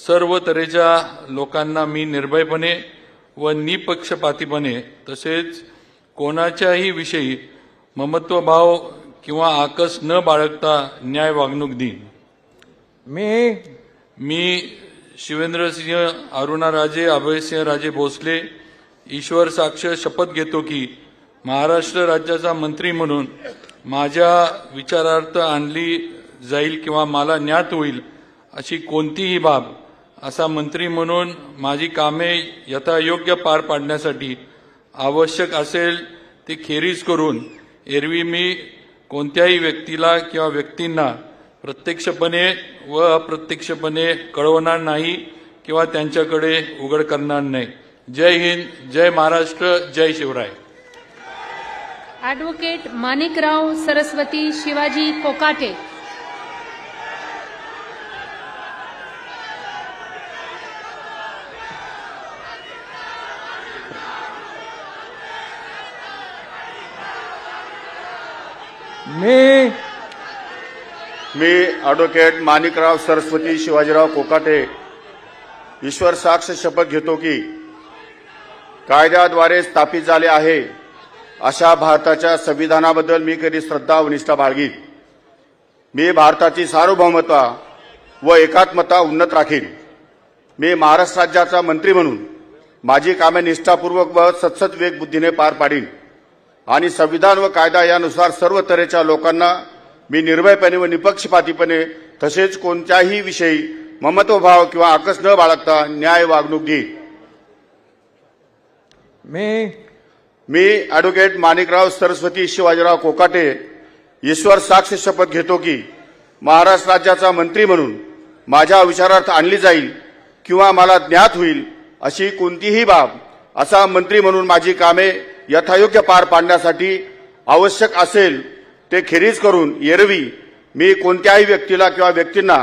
सर्व तऱ्हेच्या लोकांना मी निर्भयपणे व निपक्षपातीपणे तसेच कोणाच्याही विषयी ममत्वभाव किंवा आकस न बाळगता न्याय वागणूक देईन. मी शिवेंद्र सिंह अरुणा राजे अभय सिंह राजे भोसले ईश्वर साक्ष शपथ घेतो की महाराष्ट्र राज्याचा मंत्री म्हणून माझ्या विचारार्थ आणली जाईल किंवा मला ज्ञात होईल अशी कोणतीही बाब असा मंत्री म्हणून माझी कामे यथायोग्य पार पाडण्यासाठी आवश्यक असेल ते खेरीज करून एरवी मी कोणत्याही व्यक्तीला किंवा व्यक्तींना प्रत्यक्षपणे व अप्रत्यक्षपणे कळवणार नाही किंवा त्यांच्याकडे उघड करणार नाही. जय हिंद, जय महाराष्ट्र, जय शिवराय. ॲडव्होकेट माणिकराव सरस्वती शिवाजी कोकाटे. मी ॲडव्होकेट माणिकराव सरस्वती शिवाजीराव कोकाटे ईश्वर साक्ष शपथ घेतो की कायद्याद्वारे स्थापित झाले आहे अशा भारताच्या संविधानाबद्दल मी खरी श्रद्धा व निष्ठा बाळगीन. मी भारताची सार्वभौमता व एकात्मता उन्नत राखीन. मी महाराष्ट्र राज्याचा मंत्री म्हणून माझी कामे निष्ठापूर्वक व सत्सद विवेकबुद्धीने पार पाडीन आणि संविधान व कायदा यानुसार सर्व तऱ्हेच्या लोकांना मी निर्भयपणे व निपक्षपातीपणे तसेच कोणत्याही विषयी ममत्वभाव किंवा आकस न बाळगता न्याय वागणूक देईन. मी ॲडव्होकेट माणिकराव सरस्वती शिवाजीराव कोकाटे ईश्वर साक्ष शपथ घेतो की महाराष्ट्र राज्याचा मंत्री म्हणून माझ्या विचारार्थ आणली जाईल किंवा मला ज्ञात होईल अशी कोणतीही बाब असा मंत्री म्हणून माझी कामे यथायोग्य पार पाडण्यासाठी आवश्यक असेल ते खेरीज करून एरवी मी कोणत्याही व्यक्तीला किंवा व्यक्तींना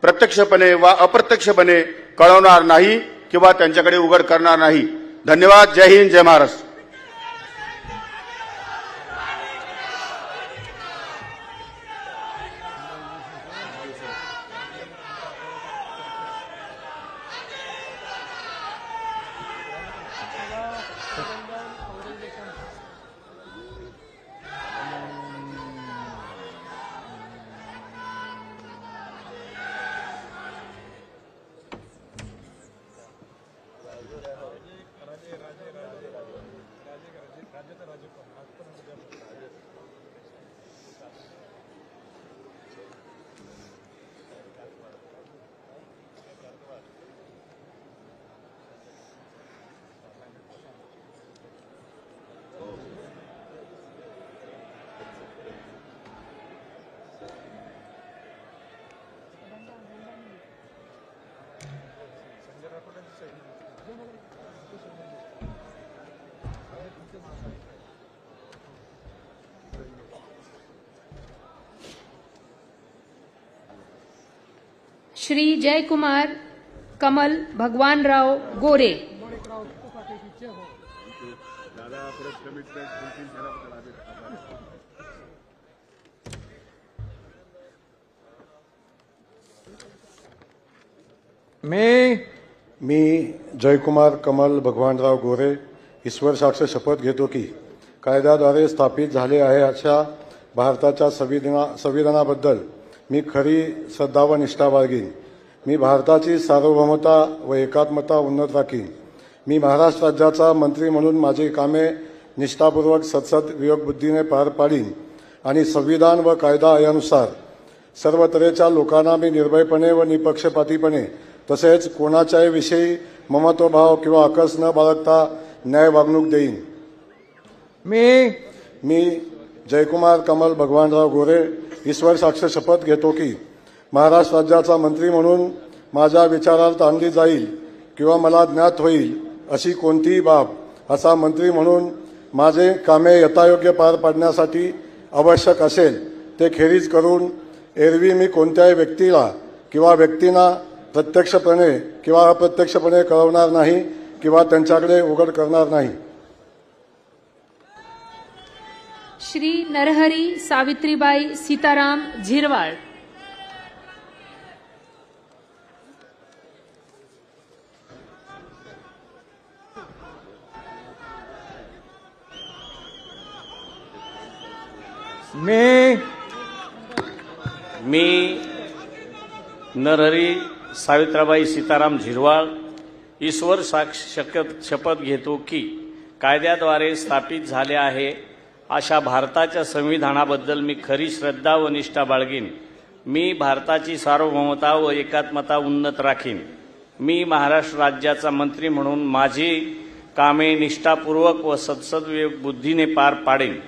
प्रत्यक्षपणे वा अप्रत्यक्षपणे कळवणार नाही किंवा त्यांच्याकडे उघड करणार नाही. धन्यवाद. जय हिंद, जय महाराष्ट्र. श्री जयकुमार कमल भगवानराव गोरे, मी जयकुमार कमल भगवानराव गोरे ईश्वर साक्ष शपथ घेतो की कायद्याद्वारे स्थापित झाले आहे अशा भारताच्या संविधानाबद्दल मी खरी श्रद्धा व निष्ठा बाळगीन. मी भारताची सार्वभौमता व एकात्मता उन्नत राखीन. मी महाराष्ट्र राज्याचा मंत्री म्हणून माझी कामे निष्ठापूर्वक सदसद विवेकबुद्धीने पार पाडीन आणि संविधान व कायदा यानुसार सर्व तऱ्हेच्या लोकांना मी निर्भयपणे व निपक्षपातीपणे तसेच कोणाच्याही विषयी ममत्वभाव किंवा आकस न बाळगता न्याय वागणूक देईन. मी जयकुमार कमल भगवानराव गोरे ईश्वर साक्ष शपथ घेतो की महाराष्ट्र राज्याचा मंत्री म्हणून माझ्या विचारार्थ आणली जाईल किंवा मला ज्ञात होईल अशी कोणतीही बाब असा मंत्री म्हणून माझे कामे यथायोग्य पार पाडण्यासाठी आवश्यक असेल ते खेरीज करून एरवी मी कोणत्याही व्यक्तीला किंवा व्यक्तींना प्रत्यक्षपणे किंवा अप्रत्यक्षपणे कळवणार नाही किंवा त्यांच्याकडे उघड करणार नाही. श्री नरहरी सावित्रीबाई सीताराम झिरवाळ, मी नरहरी सावित्राबाई सीताराम झिरवाळ ईश्वर साक्ष शपथ घेतो की कायद्याद्वारे स्थापित झाले आहे अशा भारताच्या संविधानाबद्दल मी खरी श्रद्धा व निष्ठा बाळगीन. मी भारताची सार्वभौमता व एकात्मता उन्नत राखीन. मी महाराष्ट्र राज्याचा मंत्री म्हणून माझी कामे निष्ठापूर्वक व सदसद्विवेक बुद्धीने पार पाडेन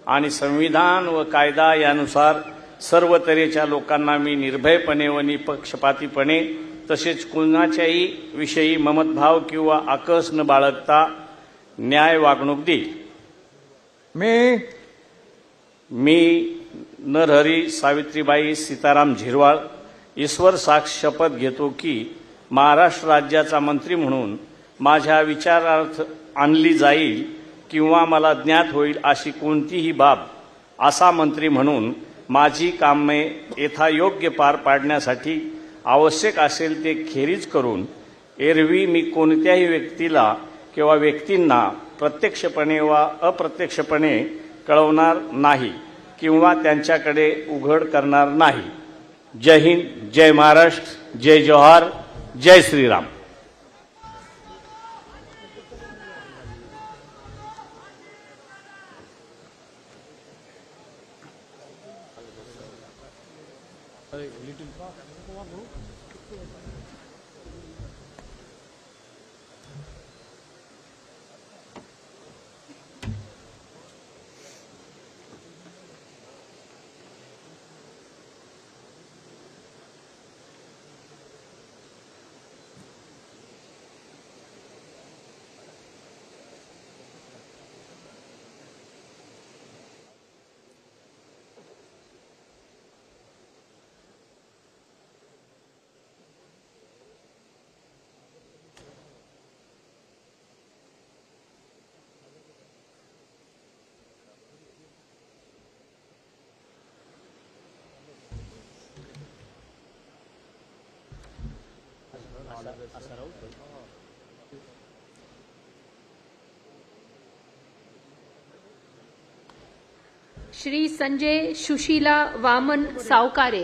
आणि संविधान व कायदा यानुसार सर्व तऱ्हेच्या लोकांना मी निर्भयपणे व निपक्षपातीपणे तसेच कोणाच्याही विषयी ममतभाव किंवा आकस न बाळगता न्याय वागणूक देईल. मी नरहरी सावित्रीबाई सीताराम झिरवाळ ईश्वर साक्ष शपथ घेतो की महाराष्ट्र राज्याचा मंत्री म्हणून माझ्या विचारार्थ आणली जाईल किंवा मला ज्ञात होईल अशी कोणतीही बाब असा मंत्री म्हणून माझी कामे यथायोग्य पार पाडण्यासाठी आवश्यक असेल ते खेरीज करून एरवी मी कोणत्याही व्यक्तीला किंवा व्यक्तींना प्रत्यक्षपणे वा अप्रत्यक्षपणे कळवणार नाही किंवा त्यांच्याकडे उघड करणार नाही. जय हिंद, जय महाराष्ट्र, जय जोहार, जय श्रीराम. श्री संजय सुशीला वामन सावकारे,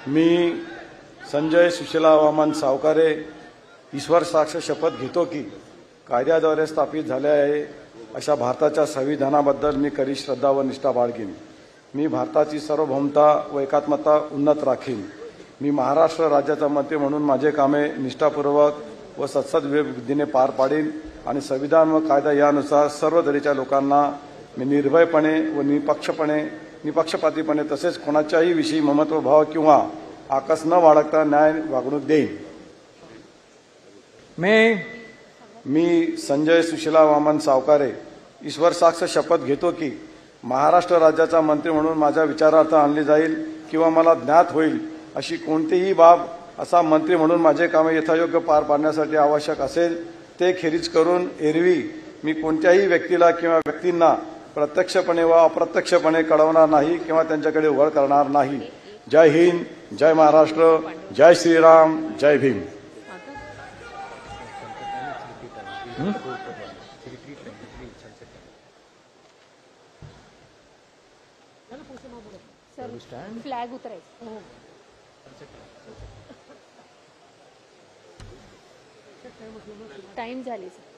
मी संजय सुशीला वामन सावकारे ईश्वर साक्ष शपथ घेतो की कायद्याद्वारे स्थापित झाले आहे अशा भारताच्या संविधानाबद्दल मी खरी श्रद्धा व निष्ठा बाळगीन. मी भारताची सार्वभौमता व एकात्मता उन्नत राखीन. मी महाराष्ट्र राज्याचा मंत्री म्हणून माझे कामे निष्ठापूर्वक व सदसद विवेकबुद्धीने पार पाडीन आणि संविधान व कायदा यानुसार सर्व तऱ्हेच्या लोकांना मी निर्भयपणे व निपक्षपातीपणे तसेच कोणाच्याही विषयी ममत्वभाव किंवा आकस न बाळगता न्याय वागणूक देईन. मी संजय सुशीला वामन सावकारे ईश्वर साक्ष शपथ घेतो की महाराष्ट्र राज्याचा मंत्री म्हणून माझ्या विचारार्थ आणली जाईल किंवा मला ज्ञात होईल अशी कोणतीही बाब असा मंत्री म्हणून माझे कामे यथायोग्य पार पाडण्यासाठी आवश्यक असेल ते खेरीज करून एरवी मी कोणत्याही व्यक्तीला किंवा व्यक्तींना प्रत्यक्षपणे व अप्रत्यक्षपणे कळवणार नाही किंवा त्यांच्याकडे उघड करणार नाही. जय हिंद, जय महाराष्ट्र, जय श्रीराम, जय भीम. फ्लॅग उतरायचं. टाइम झाले सर.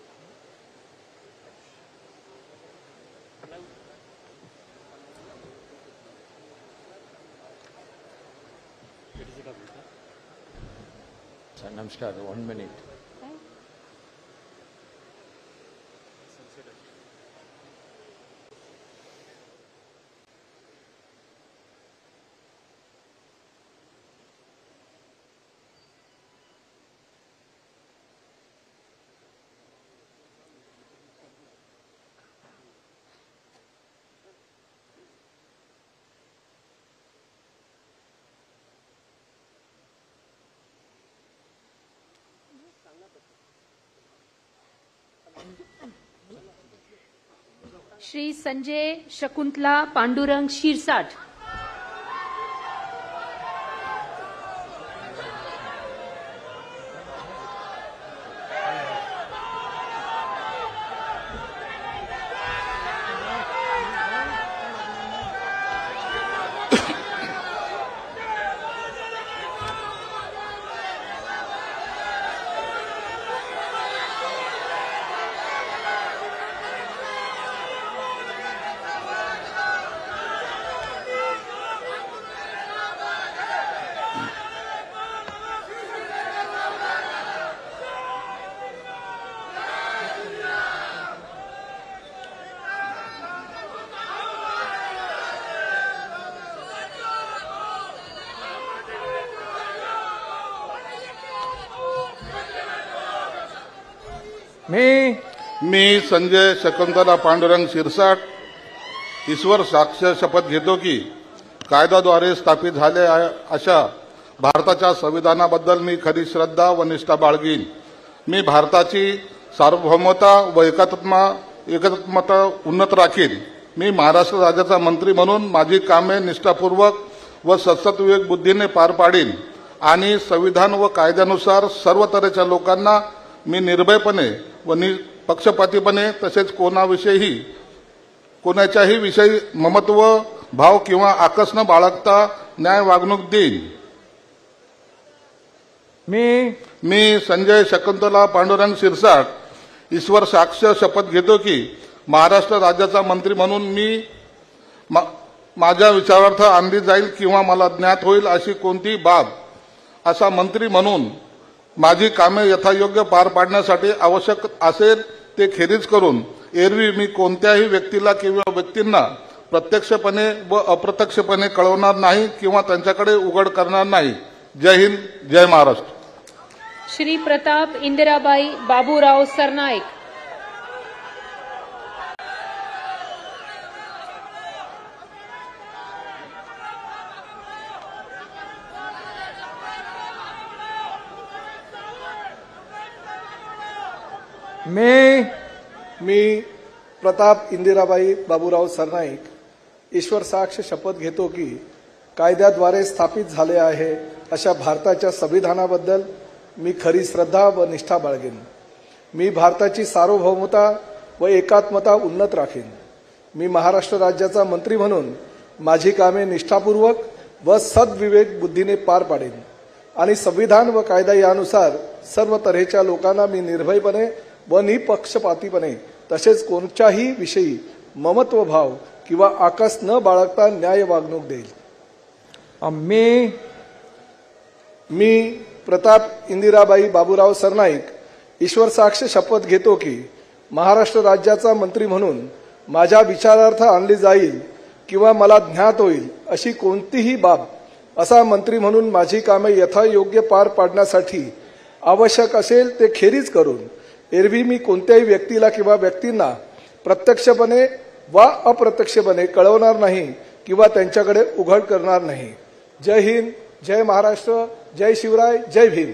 नमस्कार. 1 मिनिट. श्री संजय शकुंतला पांडुरंग शिरसाट. मी संजय शकुंतला पांडुरंग शिरसाट ईश्वर साक्ष शपथ घेतो की कायद्याद्वारे स्थापित झाले अशा भारताच्या संविधानाबद्दल मी खरी श्रद्धा व निष्ठा बाळगीन. मी भारताची सार्वभौमता व एकात्मता उन्नत राखीन. मी महाराष्ट्र राज्याचा मंत्री म्हणून माझी कामे निष्ठापूर्वक व सद्सद्विवेक बुद्धीने पार पाडीन आणि संविधान व कायद्यानुसार सर्व तऱ्हेच्या लोकांना मी निर्भयपणे व निपक्षपातीपणे तसेच कोणाच्याही विषयी ममत्व भाव किंवा आकस न बाळगता न्याय वागणूक देईन. मी संजय शकुंतला पांडुरंग शिरसाट ईश्वर साक्ष शपथ घेतो की महाराष्ट्र राज्याचा मंत्री म्हणून मी माझ्या विचारार्थ आणली जाईल किंवा मला ज्ञात होईल अशी कोणतीही बाब असा मंत्री म्हणून माझी कामे यथायोग्य पार पाडण्यासाठी आवश्यक असेल ते खेरीज करून एरवी मी कोणत्याही व्यक्तीला किंवा व्यक्तींना प्रत्यक्षपणे व अप्रत्यक्षपणे कळवणार नाही किंवा त्यांच्याकडे उघड करणार नाही. जय हिंद, जय महाराष्ट्र. श्री प्रताप इंदिराबाई बाबूराव सरनाईक. मी प्रताप इंदिराबाई बाबूराव सरनाईक ईश्वर साक्ष शपथ घेतो की कायद्याद्वारे स्थापित झाले आहे अशा भारताच्या संविधानाबद्दल मी खरी श्रद्धा व निष्ठा बाळगेन. मी भारताची सार्वभौमता व एकात्मता उन्नत राखीन. मी महाराष्ट्र राज्याचा मंत्री म्हणून माझी कामे निष्ठापूर्वक व सद्विवेक बुद्धीने पार पाडेन आणि संविधान व कायदा यानुसार सर्व तऱ्हेच्या लोकांना मी निर्भयपणे व निपक्षपातीपणे तसेच कोणत्याही विषयी ममत्व भाव किंवा आकस न बाळगता न्याय वागणूक देईल. मी प्रताप इंदिराबाई बाबूराव सरनाईक ईश्वर साक्ष शपथ घेतो की महाराष्ट्र राज्याचा मंत्री म्हणून माझ्या विचारार्थ आणली जाईल किंवा मला ज्ञात होईल अशी कोणतीही बाब असा मंत्री म्हणून माझी कामे यथायोग्य पार पाडण्यासाठी आवश्यक असेल ते खेरीज करून एरवी मी कोणत्याही व्यक्तीला किंवा व्यक्तींना प्रत्यक्षपणे वा अप्रत्यक्षपणे कळवणार नाही किंवा त्यांच्याकडे उघड करणार नाही. जय हिंद, जय महाराष्ट्र, जय शिवराय, जय भीम.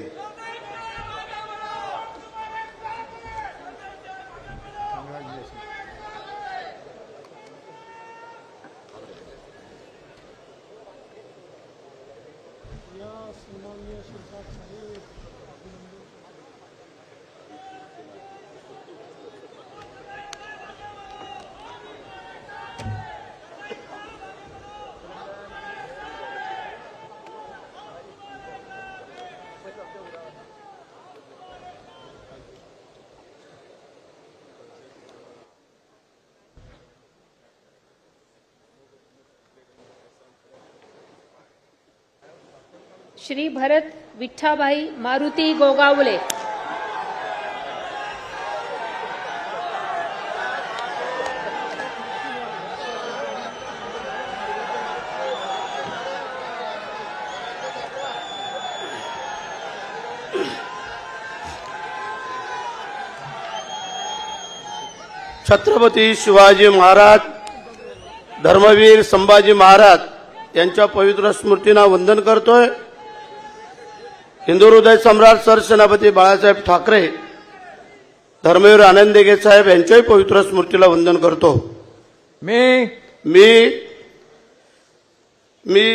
श्री भरत विठ्ठाबाई मारुती गोगावले. छत्रपती शिवाजी महाराज, धर्मवीर संभाजी महाराज यांच्या पवित्र स्मृतींना वंदन करतोय. हिंदू हृदय सम्राट सरसेनापती बाळासाहेब ठाकरे, धर्मवीर आनंद दिघे साहेब यांच्याही पवित्र स्मृतीला वंदन करतो. मी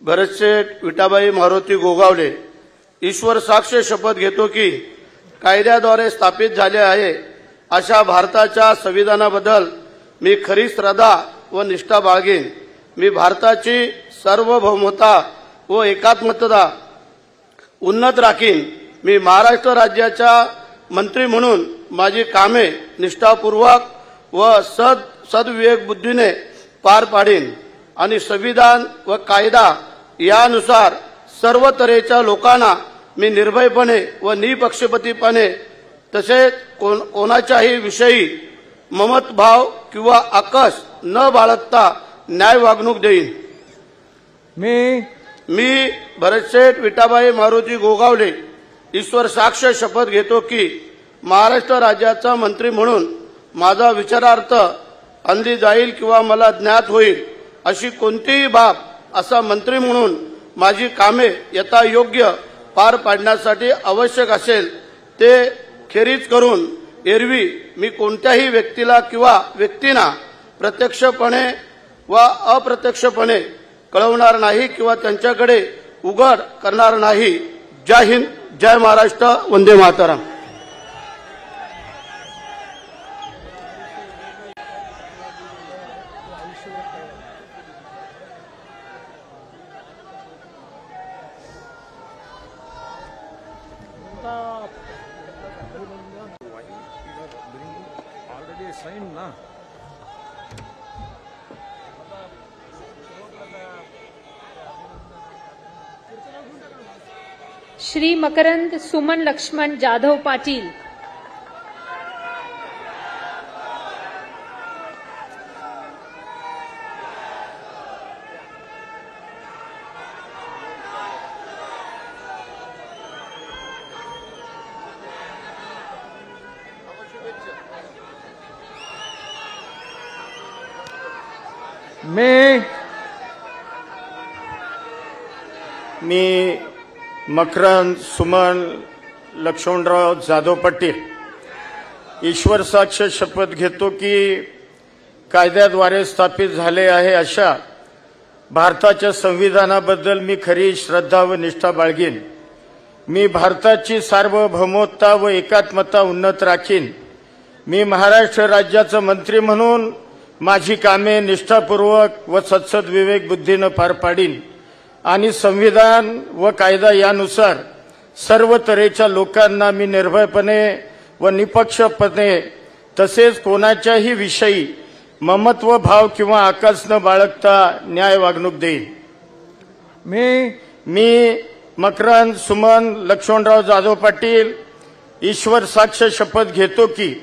भरतशेठ विठाबाई मारुती गोगावले ईश्वर साक्ष शपथ घेतो की कायद्याद्वारे स्थापित झाले आहे अशा भारताच्या संविधानाबद्दल मी खरी श्रद्धा व निष्ठा बाळगेन. मी भारताची सार्वभौमता व एकात्मता उन्नत राखीन. मी महाराष्ट्र राज्याच्या मंत्री म्हणून माझी कामे निष्ठापूर्वक व सद्विवेक बुद्धीने पार पाडीन आणि संविधान व कायदा यानुसार सर्व तऱ्हेच्या लोकांना मी निर्भयपणे व निपक्षपातीपणे तसेच कोणाच्याही विषयी ममतभाव किंवा आकस न बाळगता न्याय वागणूक देईन. मी भरतशेठ विठाबाई मारुती गोगावले ईश्वर साक्ष शपथ घेतो की महाराष्ट्र राज्याचा मंत्री म्हणून माझा विचारार्थ आणली जाईल किंवा मला ज्ञात होईल अशी कोणतीही बाब असा मंत्री म्हणून माझी कामे यथायोग्य पार पाडण्यासाठी आवश्यक असेल ते खेरीज करून एरवी मी कोणत्याही व्यक्तीला किंवा व्यक्तींना प्रत्यक्षपणे व अप्रत्यक्षपणे कळवणार नाही किंवा त्यांच्याकडे उघड करणार नाही. जय हिंद, जय महाराष्ट्र, वंदे मातरम. श्री मकरंद सुमन लक्ष्मण जाधव पाटील. मी मकरंद सुमन लक्ष्मणराव जाधव पाटील ईश्वर साक्ष शपथ घेतो की कायद्याद्वारे स्थापित झाले आहे अशा भारताच्या संविधानाबद्दल मी खरी श्रद्धा व निष्ठा बाळगीन. मी भारताची सार्वभौमता व एकात्मता उन्नत राखीन. मी महाराष्ट्र राज्याचा मंत्री म्हणून माझी कामे निष्ठापूर्वक व सद्विवेक बुद्धीने पार पाडीन आणि संविधान व कायदा यानुसार सर्व तऱ्हेच्या लोकांना मी निर्भयपणे व निपक्षपणे तसेच कोणाच्याही विषयी ममत्व भाव किंवा आकस न बाळगता न्याय वागणूक देईन. मी मकरंद सुमन लक्ष्मणराव जाधव पाटील ईश्वर साक्ष शपथ घेतो की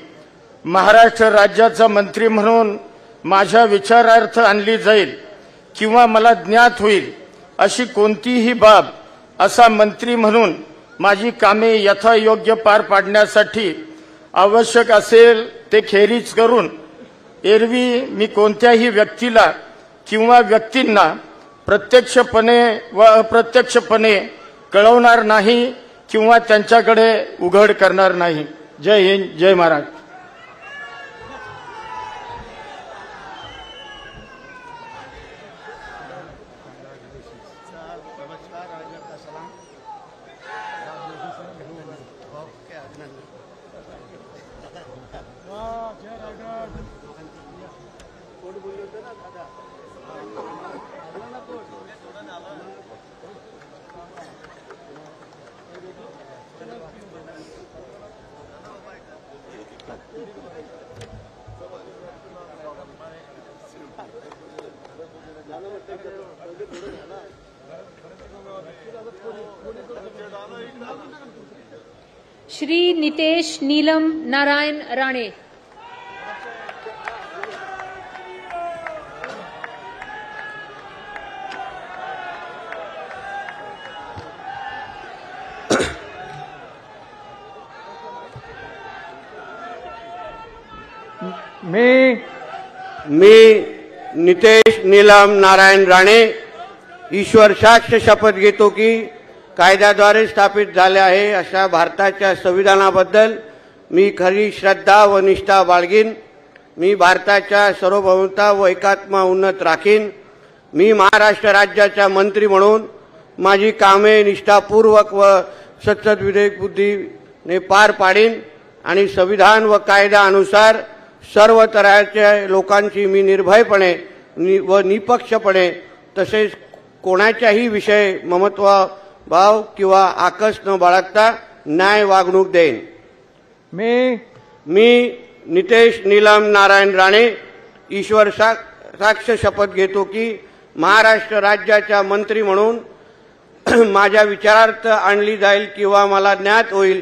महाराष्ट्र राज्याचा मंत्री म्हणून माझ्या विचारार्थ आणली जाईल किंवा मला ज्ञात होईल अशी कोणतीही बाब असा मंत्री म्हणून माझी कामे यथायोग्य पार पाडण्यासाठी आवश्यक असेल ते खेरीज करून एरवी मी कोणत्याही व्यक्तीला किंवा व्यक्तींना प्रत्यक्षपणे व अप्रत्यक्षपणे कळवणार नाही किंवा त्यांच्याकडे उघड करणार नाही. जय हिंद, जय महाराष्ट्र. श्री नितेश नीलम नारायण राणे. मी नितेश नीलम नारायण राणे ईश्वर साक्ष शपथ घेतो की कायद्याद्वारे स्थापित झाले आहे अशा भारताच्या संविधानाबद्दल मी खरी श्रद्धा व निष्ठा बाळगीन. मी भारताच्या सार्वभौमता व एकात्मा उन्नत राखीन. मी महाराष्ट्र राज्याचा मंत्री म्हणून माझी कामे निष्ठापूर्वक व सतत विवेक बुद्धीने पार पाडीन आणि संविधान व कायद्यानुसार सर्व तऱ्हेच्या लोकांची मी निर्भयपणे व निपक्षपणे तसेच कोणाच्याही विषय ममत्वभाव किंवा आकस न बाळगता न्याय वागणूक देईन. मी नितेश नीलम नारायण राणे ईश्वर साक्ष शपथ घेतो की महाराष्ट्र राज्याचा मंत्री म्हणून माझ्या विचारार्थ आणली जाईल किंवा मला ज्ञात होईल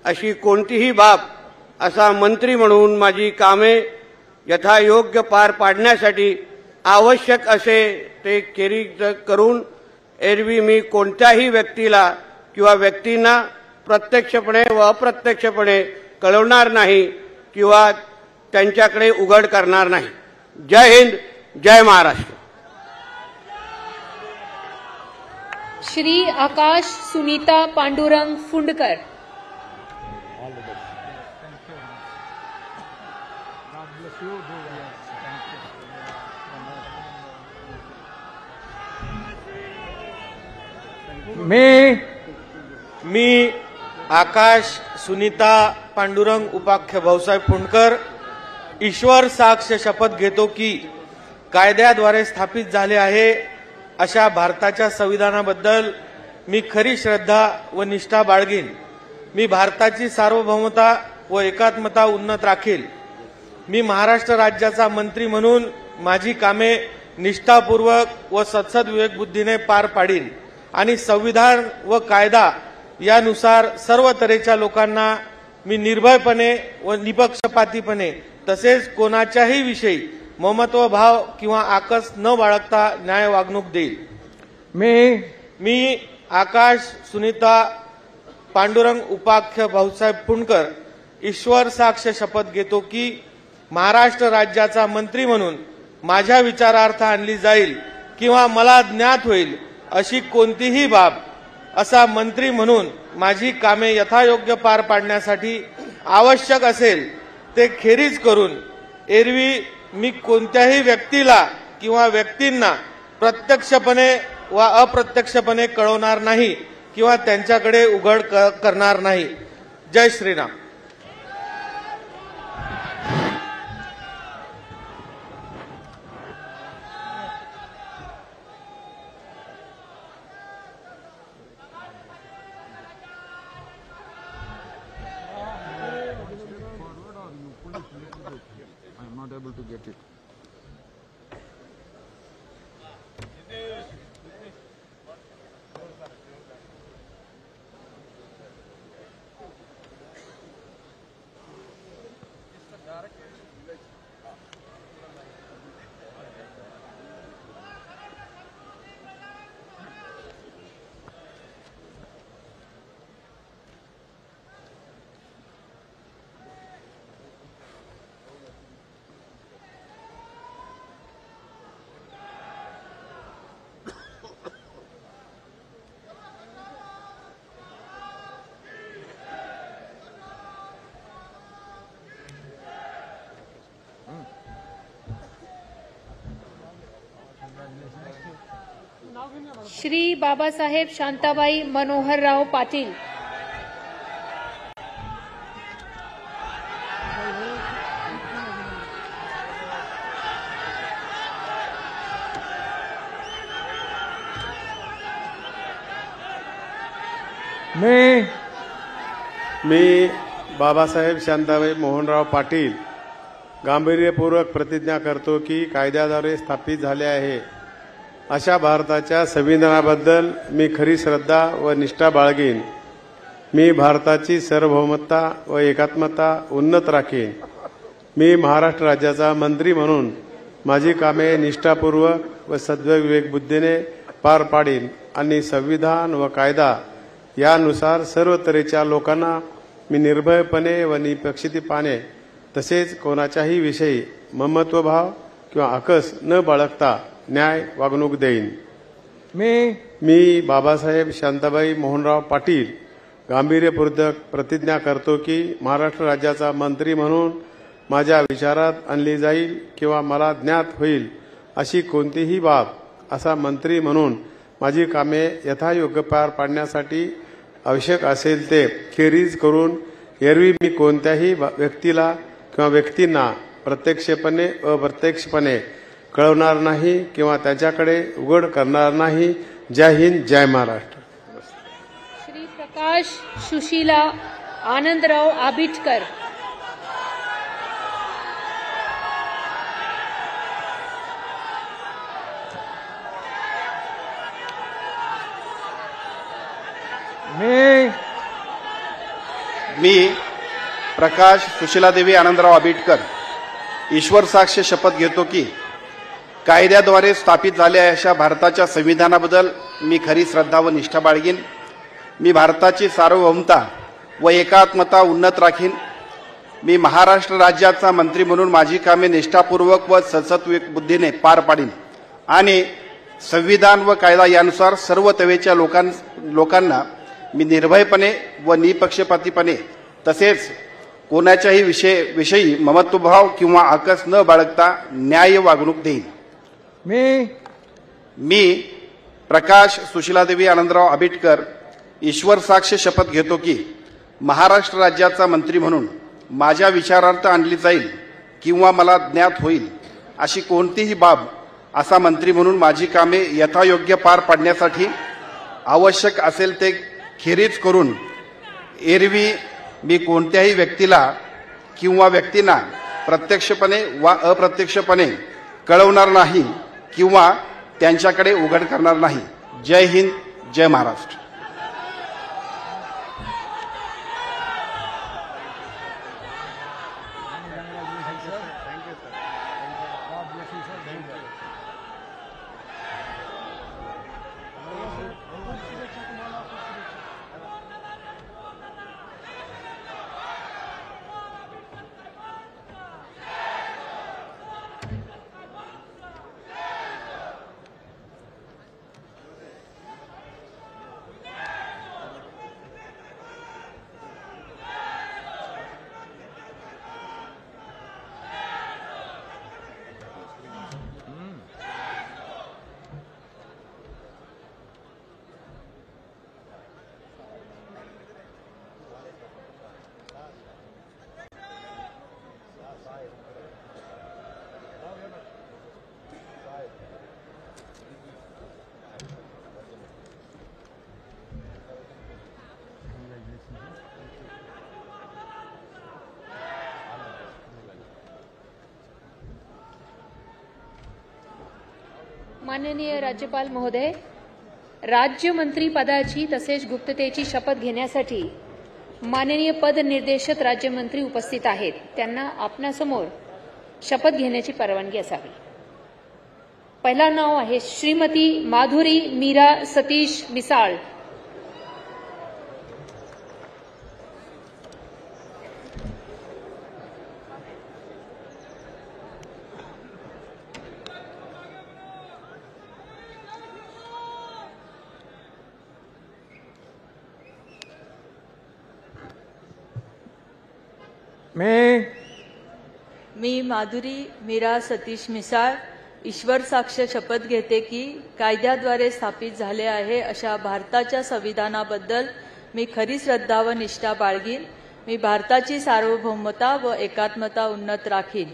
अशी कोणतीही बाब असा मंत्री म्हणून माझी कामे यथायोग्य पार पाडण्यासाठी आवश्यक असे ते खेरीज करून एरवी मी कोणत्याही व्यक्तीला किंवा व्यक्तींना प्रत्यक्षपणे व अप्रत्यक्षपणे कळवणार नाही किंवा त्यांच्याकडे उघड करणार नाही. जय हिंद, जय महाराष्ट्र. श्री आकाश सुनीता पांडुरंग फुंडकर. मी आकाश सुनीता पांडुरंग उपाख्य भाऊसाहेब फुंडकर ईश्वर साक्ष शपथ घेतो की कायद्याद्वारे स्थापित झाले आहे अशा भारताच्या संविधानाबद्दल मी खरी श्रद्धा व निष्ठा बाळगीन. मी भारताची सार्वभौमता व एकात्मता उन्नत राखील. मी महाराष्ट्र राज्याचा मंत्री म्हणून माझी कामे निष्ठापूर्वक व सत्सद विवेक बुद्धीने पार पाडीन आणि संविधान व कायदा यानुसार सर्व तऱ्हेच्या लोकांना मी निर्भयपणे व निपक्षपातीपणे तसेच कोणाच्याही विषयी ममत्वभाव किंवा आकस न बाळगता न्याय वागणूक देईल. मी आकाश सुनीता पांडुरंग उपाख्य भाऊसाहेब फुंडकर ईश्वर साक्ष शपथ घेतो की महाराष्ट्र राज्याचा मंत्री म्हणून माझ्या विचारार्थ आणली जाईल किंवा मला ज्ञात होईल अशी कोणतीही बाब असा मंत्री म्हणून माझी कामे यथायोग्य पार पाडण्यासाठी आवश्यक असेल ते खेरीज करून एरवी मी कोणत्याही व्यक्तीला किंवा व्यक्तींना प्रत्यक्षपणे व अप्रत्यक्षपणे कळवणार नाही किंवा त्यांच्याकडे उघड करणार नाही. जय श्रीराम. श्री बाबासाहेब शांताबाई मनोहरराव पाटील, मी बाबासाहेब शांताबाई मोहनराव पाटील गांभीर्यपूर्वक प्रतिज्ञा करतो की कायद्याद्वारे स्थापित झाले आहे अशा भारताच्या संविधानाबद्दल मी खरी श्रद्धा व निष्ठा बाळगेन. मी भारताची सार्वभौमता व एकात्मता उन्नत राखेन. मी महाराष्ट्र राज्याचा मंत्री म्हणून माझी कामे निष्ठापूर्वक व सद्विवेक बुद्धीने पार पाडेन आणि संविधान व कायदा यानुसार सर्व तऱ्हेच्या लोकांना मी निर्भयपणे व निपक्षपातीपणे तसेच कोणाच्याही विषयी ममत्वभाव किंवा अकस न बाळगता न्याय वागणूक देईन. मी बाबासाहेब शांताबाई मोहनराव पाटील गांभीर्यपूर्वक प्रतिज्ञा करतो की महाराष्ट्र राज्याचा मंत्री म्हणून माझ्या विचारात आणली जाईल किंवा मला ज्ञात होईल अशी कोणतीही बाब असा मंत्री म्हणून माझी कामे यथायोग्य पार पाडण्यासाठी आवश्यक असेल ते खेरीज करून एरवी मी कोणत्याही व्यक्तीला किंवा व्यक्तींना प्रत्यक्षपणे अप्रत्यक्षपणे कळवणार नाही किंवा त्याच्याकडे उघड करणार नाही. जय हिंद, जय महाराष्ट्र. श्री प्रकाश सुशीला आनंदराव आबिटकर, मी प्रकाश सुशीलादेवी आनंदराव आबिटकर ईश्वर साक्ष शपथ घेतो की कायद्याद्वारे स्थापित झालेल्या अशा भारताच्या संविधानाबद्दल मी खरी श्रद्धा व निष्ठा बाळगीन. मी भारताची सार्वभौमता व एकात्मता उन्नत राखीन. मी महाराष्ट्र राज्याचा मंत्री म्हणून माझी कामे निष्ठापूर्वक व सद्विवेक बुद्धीने पार पाडीन आणि संविधान व कायदा यानुसार सर्व तऱ्हेच्या लोकांना मी निर्भयपणे व निपक्षपातीपणे तसेच कोणाच्याही विषयी ममत्वभाव किंवा आकस न बाळगता न्याय वागणूक देईन. मी प्रकाश सुशीलादेवी आनंदराव आबिटकर ईश्वर साक्ष शपथ घेतो की महाराष्ट्र राज्याचा मंत्री म्हणून माझ्या विचारार्थ आणली जाईल किंवा मला ज्ञात होईल अशी कोणतीही बाब असा मंत्री म्हणून माझी कामे यथायोग्य पार पाडण्यासाठी आवश्यक असेल ते खेरीज करून एरवी मी कोणत्याही व्यक्तीला किंवा व्यक्तींना प्रत्यक्षपणे वा अप्रत्यक्षपणे कळवणार नाही किंवा त्यांच्याकडे उघड करणार नाही. जय हिंद, जय महाराष्ट्र. माननीय राज्यपाल महोदय, राज्यमंत्री पदाची तसेच गुप्ततेची शपथ घेण्यासाठी माननीय पदनिर्देशित राज्यमंत्री उपस्थित आहेत. त्यांना आपणासमोर शपथ घेण्याची परवानगी असावी. पहिला नाव आहे श्रीमती माधुरी मीरा सतीश मिसाळ. मी माधुरी मीरा सतीश मिसाळ ईश्वर साक्ष शपथ घेते की कायद्याद्वारे स्थापित झाले आहे अशा भारताच्या संविधानाबद्दल मी खरी श्रद्धा व निष्ठा बाळगीन. मी भारताची सार्वभौमता व एकात्मता उन्नत राखीन.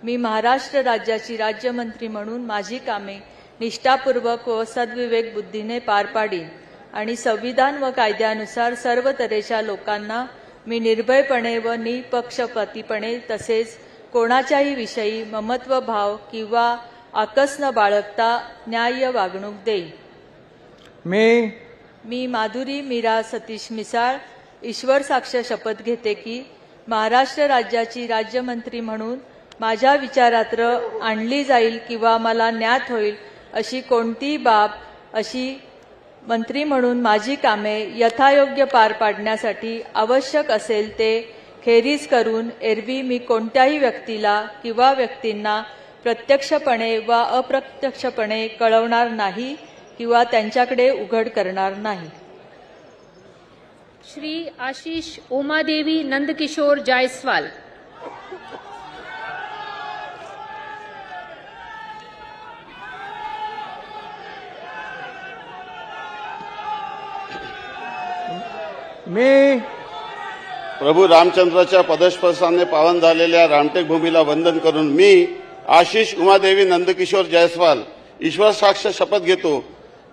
मी महाराष्ट्र राज्याची राज्यमंत्री म्हणून माझी कामे निष्ठापूर्वक व सद्विवेक बुद्धीने पार पाडीन आणि संविधान व कायद्यानुसार सर्व तऱ्हेच्या लोकांना मी निर्भयपणे व निपक्षपातीपणे तसेच कोणाच्याही विषयी ममत्व भाव किंवा आकस न बाळगता न्याय्य वागणूक देईन. मी माधुरी मीरा सतीश मिसाळ ईश्वर साक्ष शपथ घेते की महाराष्ट्र राज्याची राज्यमंत्री म्हणून माझ्या विचारात आणली जाईल किंवा मला ज्ञात होईल अशी कोणतीही बाब अशी मंत्री म्हणून माझी कामे यथायोग्य पार पाडण्यासाठी आवश्यक असेल ते खेरीज करून एरवी मी कोणत्याही व्यक्तीला किंवा व्यक्तींना प्रत्यक्षपणे वा अप्रत्यक्षपणे कळवणार नाही किंवा त्यांच्याकडे उघड करणार नाही. श्री आशीष उमादेवी नंदकिशोर जायसवाल. मी प्रभू रामचंद्राच्या पदस्पर्शाने पावन झालेल्या रामटेक भूमीला वंदन करून मी आशिष उमादेवी नंदकिशोर जायसवाल ईश्वर साक्ष शपथ घेतो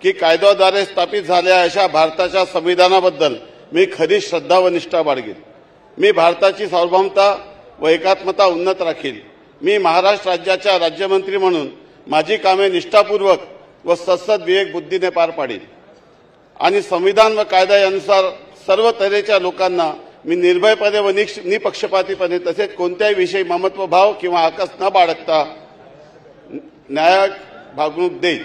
की कायद्याद्वारे स्थापित झालेल्या अशा भारताच्या संविधानाबद्दल मी खरी श्रद्धा व निष्ठा बाळगीन. मी भारताची सार्वभौमता व एकात्मता उन्नत राखील. मी महाराष्ट्र राज्याच्या राज्यमंत्री म्हणून माझी कामे निष्ठापूर्वक व सद्सद विवेक बुद्धीने पार पाडीन आणि संविधान व कायदा यानुसार सर्व तऱ्हेच्या लोकांना मी निर्भयपणे व निपक्षपातीपणे तसेच कोणत्याही विषयी ममत्व भाव किंवा आकस न बाळगता न्याय्य वागणूक देईन.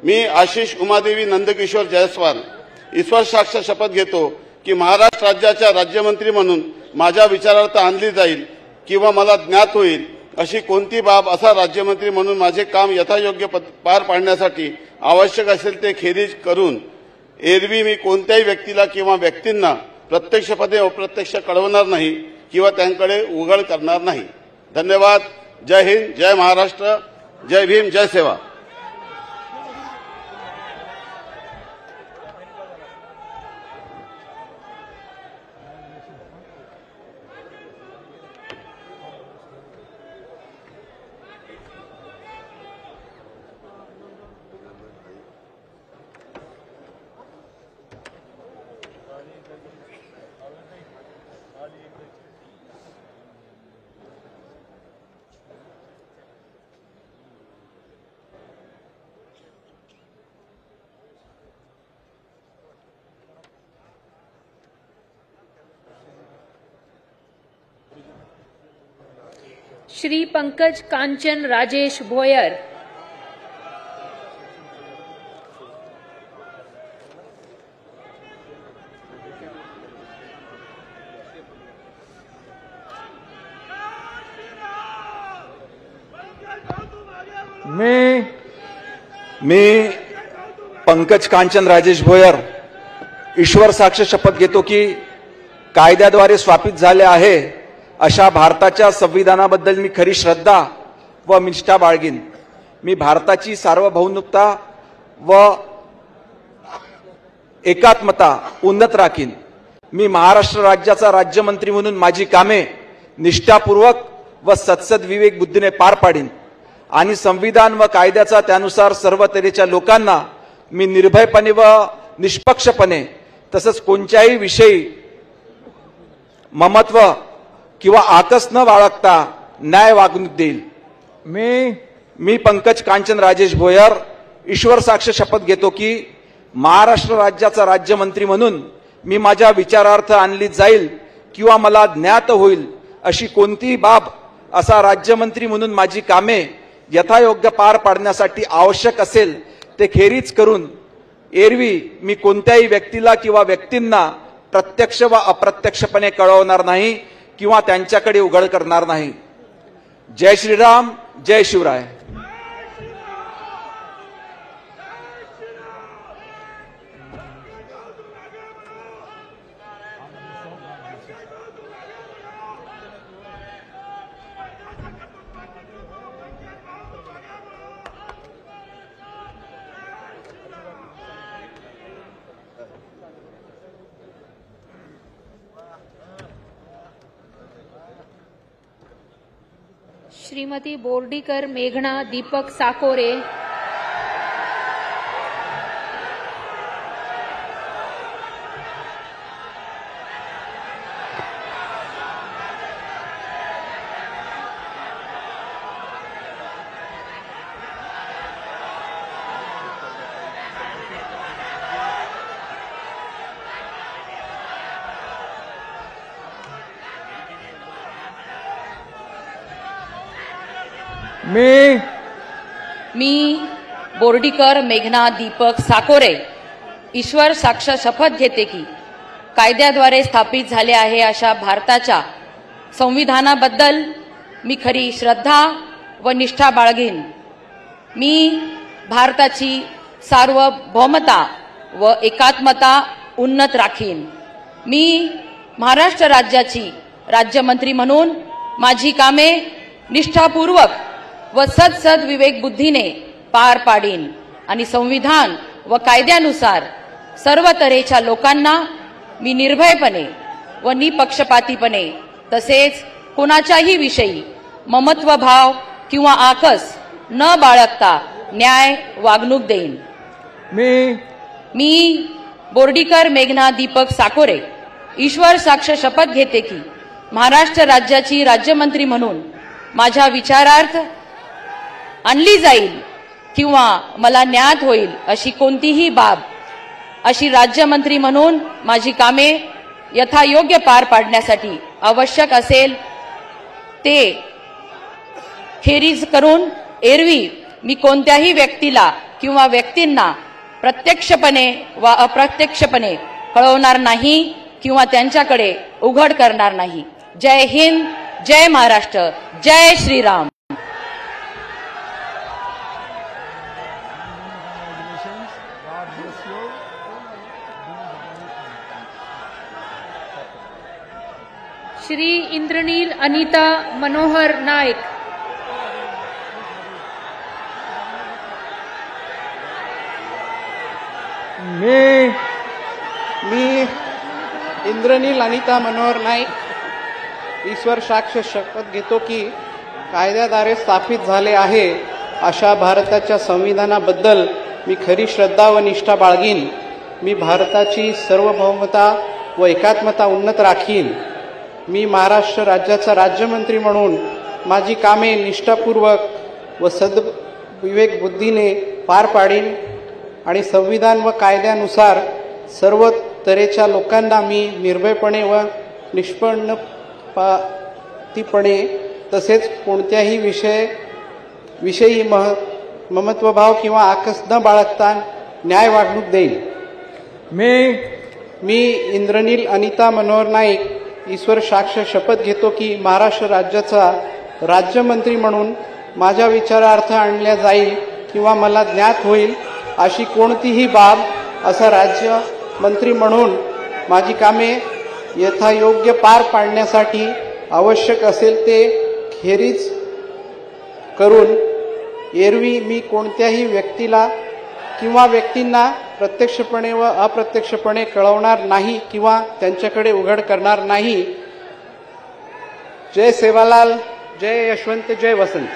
मी आशिष उमादेवी नंदकिशोर जायसवाल ईश्वर साक्ष शपथ घेतो की महाराष्ट्र राज्याच्या राज्यमंत्री म्हणून माझ्या विचारार्थ आणली जाईल किंवा मला ज्ञात होईल अशी कोणती बाब असा राज्यमंत्री म्हणून माझे काम यथायोग्य पार पाडण्यासाठी आवश्यक असेल ते खेरीज करून एरवी मी कोणत्याही व्यक्तीला किंवा व्यक्तींना प्रत्यक्षपणे अप्रत्यक्ष कळवणार नाही किंवा त्यांकडे उघड करणार नाही. धन्यवाद. जय हिंद, जय महाराष्ट्र, जय भीम, जय सेवा. श्री पंकज कांचन राजेश भोयर. मी पंकज कांचन राजेश भोयर ईश्वर साक्ष शपथ घेतो की कायद्याद्वारे स्थापित झाले आहे अशा भारताच्या संविधानाबद्दल मी खरी श्रद्धा व निष्ठा बाळगीन. मी भारताची सार्वभौमता व एकात्मता उन्नत राखीन. मी महाराष्ट्र राज्याचा राज्यमंत्री म्हणून माझी कामे निष्ठापूर्वक व सद्सद विवेक बुद्धीने पार पाडीन आणि संविधान व कायद्याचा त्यानुसार सर्व तऱ्हेच्या लोकांना मी निर्भयपणे व निष्पक्षपणे तसंच कोणत्याही विषयी ममत्व किंवा आकस न बाळगता न्याय वागणूक देईल. मी पंकज कांचन राजेश भोयर ईश्वर साक्ष शपथ घेतो की महाराष्ट्र राज्याचा राज्यमंत्री म्हणून मी माझ्या विचारार्थ आणली जाईल किंवा मला ज्ञात होईल अशी कोणतीही बाब असा राज्यमंत्री म्हणून माझी कामे यथायोग्य पार पाडण्यासाठी आवश्यक असेल ते खेरीज करून एरवी मी कोणत्याही व्यक्तीला किंवा व्यक्तींना प्रत्यक्ष व अप्रत्यक्षपणे कळवणार नाही किंवा त्यांच्याकडे उघड करणार नाही. जय श्रीराम, जय शिवराय. श्रीमती बोर्डीकर मेघना दीपक साकोरे, मी बोर्डीकर मेघना दीपक साकोरे ईश्वर साक्ष शपथ घेते की कायद्याद्वारे स्थापित झाले आहे अशा भारताच्या संविधानाबद्दल मी खरी श्रद्धा व निष्ठा बाळगीन. मी भारताची सार्वभौमता व एकात्मता उन्नत राखीन. मी महाराष्ट्र राज्याची राज्यमंत्री म्हणून माझी कामे निष्ठापूर्वक व सद विवेक बुद्धीने पार पाडीन आणि संविधान व कायद्यानुसार सर्व तऱ्हेच्या लोकांना मी निर्भयपणे व निपक्षपातीपणे तसेच कोणाच्याही विषयी ममत्व भाव किंवा आकस न बाळगता न्याय वागणूक देईन. मी बोर्डीकर मेघना दीपक साकोरे ईश्वर साक्ष शपथ घेते की महाराष्ट्र राज्याची राज्यमंत्री म्हणून माझ्या विचारार्थ आणली जाईल किंवा मला ज्ञात होईल अशी कोणतीही बाब अशी राज्यमंत्री म्हणून माझी कामे यथायोग्य पार पाडण्यासाठी आवश्यक असेल ते खेरीज करून एरवी मी कोणत्याही व्यक्तीला किंवा व्यक्तींना प्रत्यक्षपणे वा अप्रत्यक्षपणे कळवणार नाही किंवा त्यांच्याकडे उघड करणार नाही. जय हिंद, जय महाराष्ट्र, जय श्रीराम. श्री इंद्रनील अनिता मनोहर नायक, मी इंद्रनील अनिता मनोहर नाईक ईश्वर साक्ष शपथ घेतो की कायद्याद्वारे स्थापित झाले आहे अशा भारताच्या संविधानाबद्दल मी खरी श्रद्धा व निष्ठा बाळगीन. मी भारताची सार्वभौमता व एकात्मता उन्नत राखीन. मी महाराष्ट्र राज्याचा राज्यमंत्री म्हणून माझी कामे निष्ठापूर्वक व सद्विवेक बुद्धीने पार पाडीन आणि संविधान व कायद्यानुसार सर्व तऱ्हेच्या लोकांना मी निर्भयपणे व निष्पक्षपातीपणे तसेच कोणत्याही विषयी ममत्वभाव किंवा आकस न बाळगता न्याय वागणूक देईन. मी इंद्रनील अनिता मनोहर नाईक ईश्वर साक्ष शपथ घेतो की महाराष्ट्र राज्याचा राज्यमंत्री म्हणून माझ्या विचारार्थ आणल्या जाईल किंवा मला ज्ञात होईल अशी कोणतीही बाब असा राज्यमंत्री म्हणून माझी कामे यथायोग्य पार पाडण्यासाठी आवश्यक असेल ते खेरीज करून एरवी मी कोणत्याही व्यक्तीला किंवा व्यक्तींना प्रत्यक्षपणे व अप्रत्यक्षपणे कळवणार नाही किंवा त्यांच्याकडे उघड करणार नाही. जय सेवालाल, जय यशवंत, जय वसंत.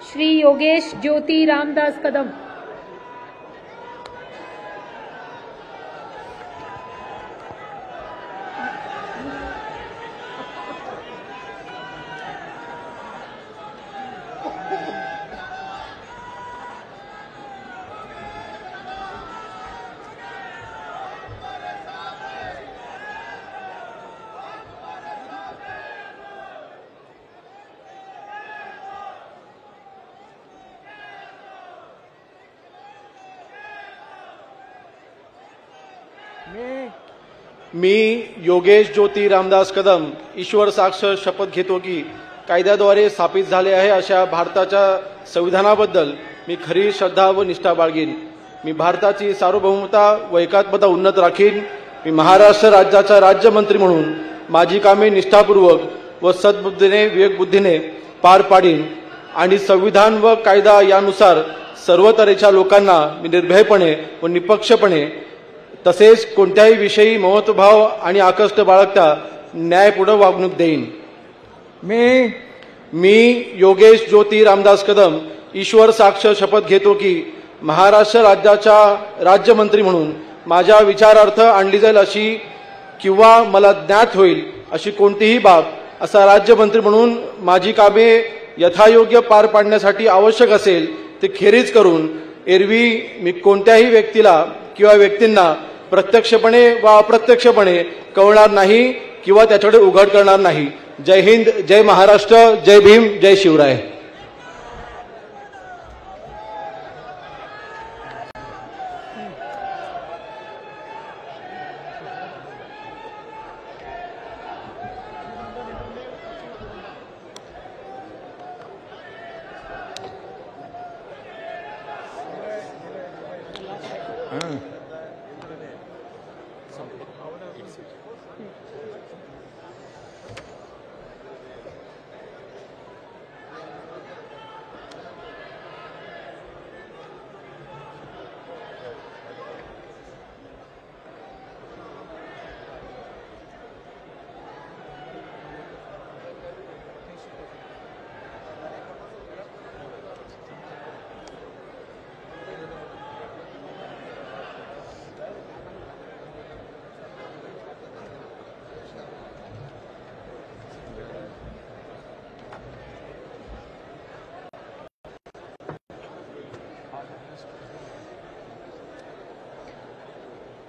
श्री योगेश ज्योति रामदास कदम, मी योगेश ज्योति रामदास कदम ईश्वर साक्ष शपथ घेतो की कायद्याद्वारे स्थापित झाले आहे अशा भारताच्या संविधानाबद्दल मी खरी श्रद्धा व निष्ठा बाळगीन. मी भारताची सार्वभौमता व एकात्मता उन्नत राखीन. मी महाराष्ट्र राज्याचा राज्यमंत्री म्हणून माझी कामे निष्ठापूर्वक व सद्बुद्धीने विवेकबुद्धीने पार पाडीन आणि संविधान व कायदा यानुसार सर्व तऱ्हेच्या लोकांना मी निर्भयपणे व निपक्षपणे तसेच कोणत्याही विषयी महत्वभाव आणि आकष्ट बाळगता न्यायपूर्ण वागणूक देईन. मी योगेश ज्योती रामदास कदम ईश्वर साक्ष शपथ घेतो की महाराष्ट्र राज्याचा राज्यमंत्री म्हणून माझ्या विचारार्थ आणली जाईल अशी किंवा मला ज्ञात होईल अशी कोणतीही बाब असा राज्यमंत्री म्हणून माझी कामे यथायोग्य पार पाडण्यासाठी आवश्यक असेल ते खेरीज करून एरवी मी कोणत्याही व्यक्तीला किंवा व्यक्तींना प्रत्यक्षपणे वा अप्रत्यक्षपणे कळवणार नाही किंवा त्याच्याकडे उघड करणार नाही. जय हिंद, जय महाराष्ट्र, जय भीम, जय शिवराय.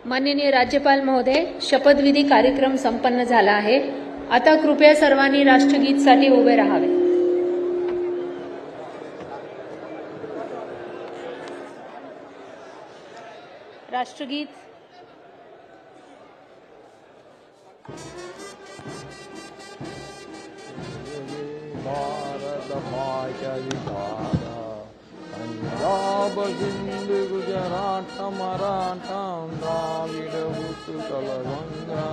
माननीय राज्यपाल महोदय, शपथविधी कार्यक्रम संपन्न झाला आहे. आता कृपया सर्वांनी राष्ट्रगीतसाठी उभे राहावे. राष्ट्रगीत. भारत भाग्य विधाता पंजाब सिंध गुजरात मराठा द्राविड उत्कल गंगा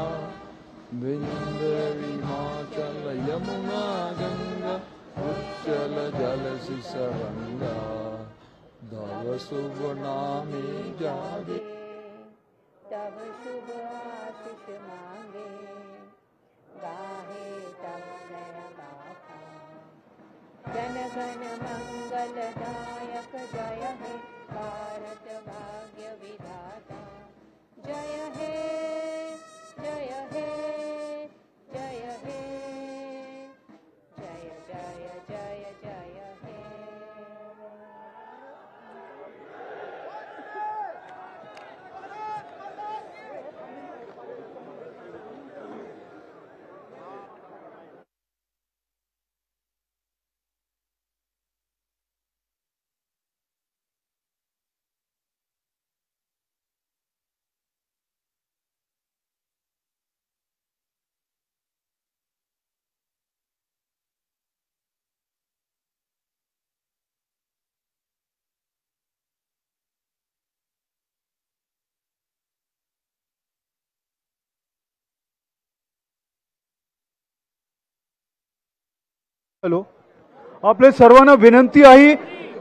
विंध्य हिमाचल यमुना गंगा उच्चल जल सिसगंगा तव शुभ नामे जागे तब शुभ आशीष मांगे गाहे तब जय गाथा जन गण मंगलदायक जय हे भारत भाग्य विधाता जय हे जय हे जय हे जय जय जय जय हे. हॅलो, आपल्या सर्वांना विनंती आहे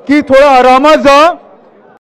की थोडा आरामात जा.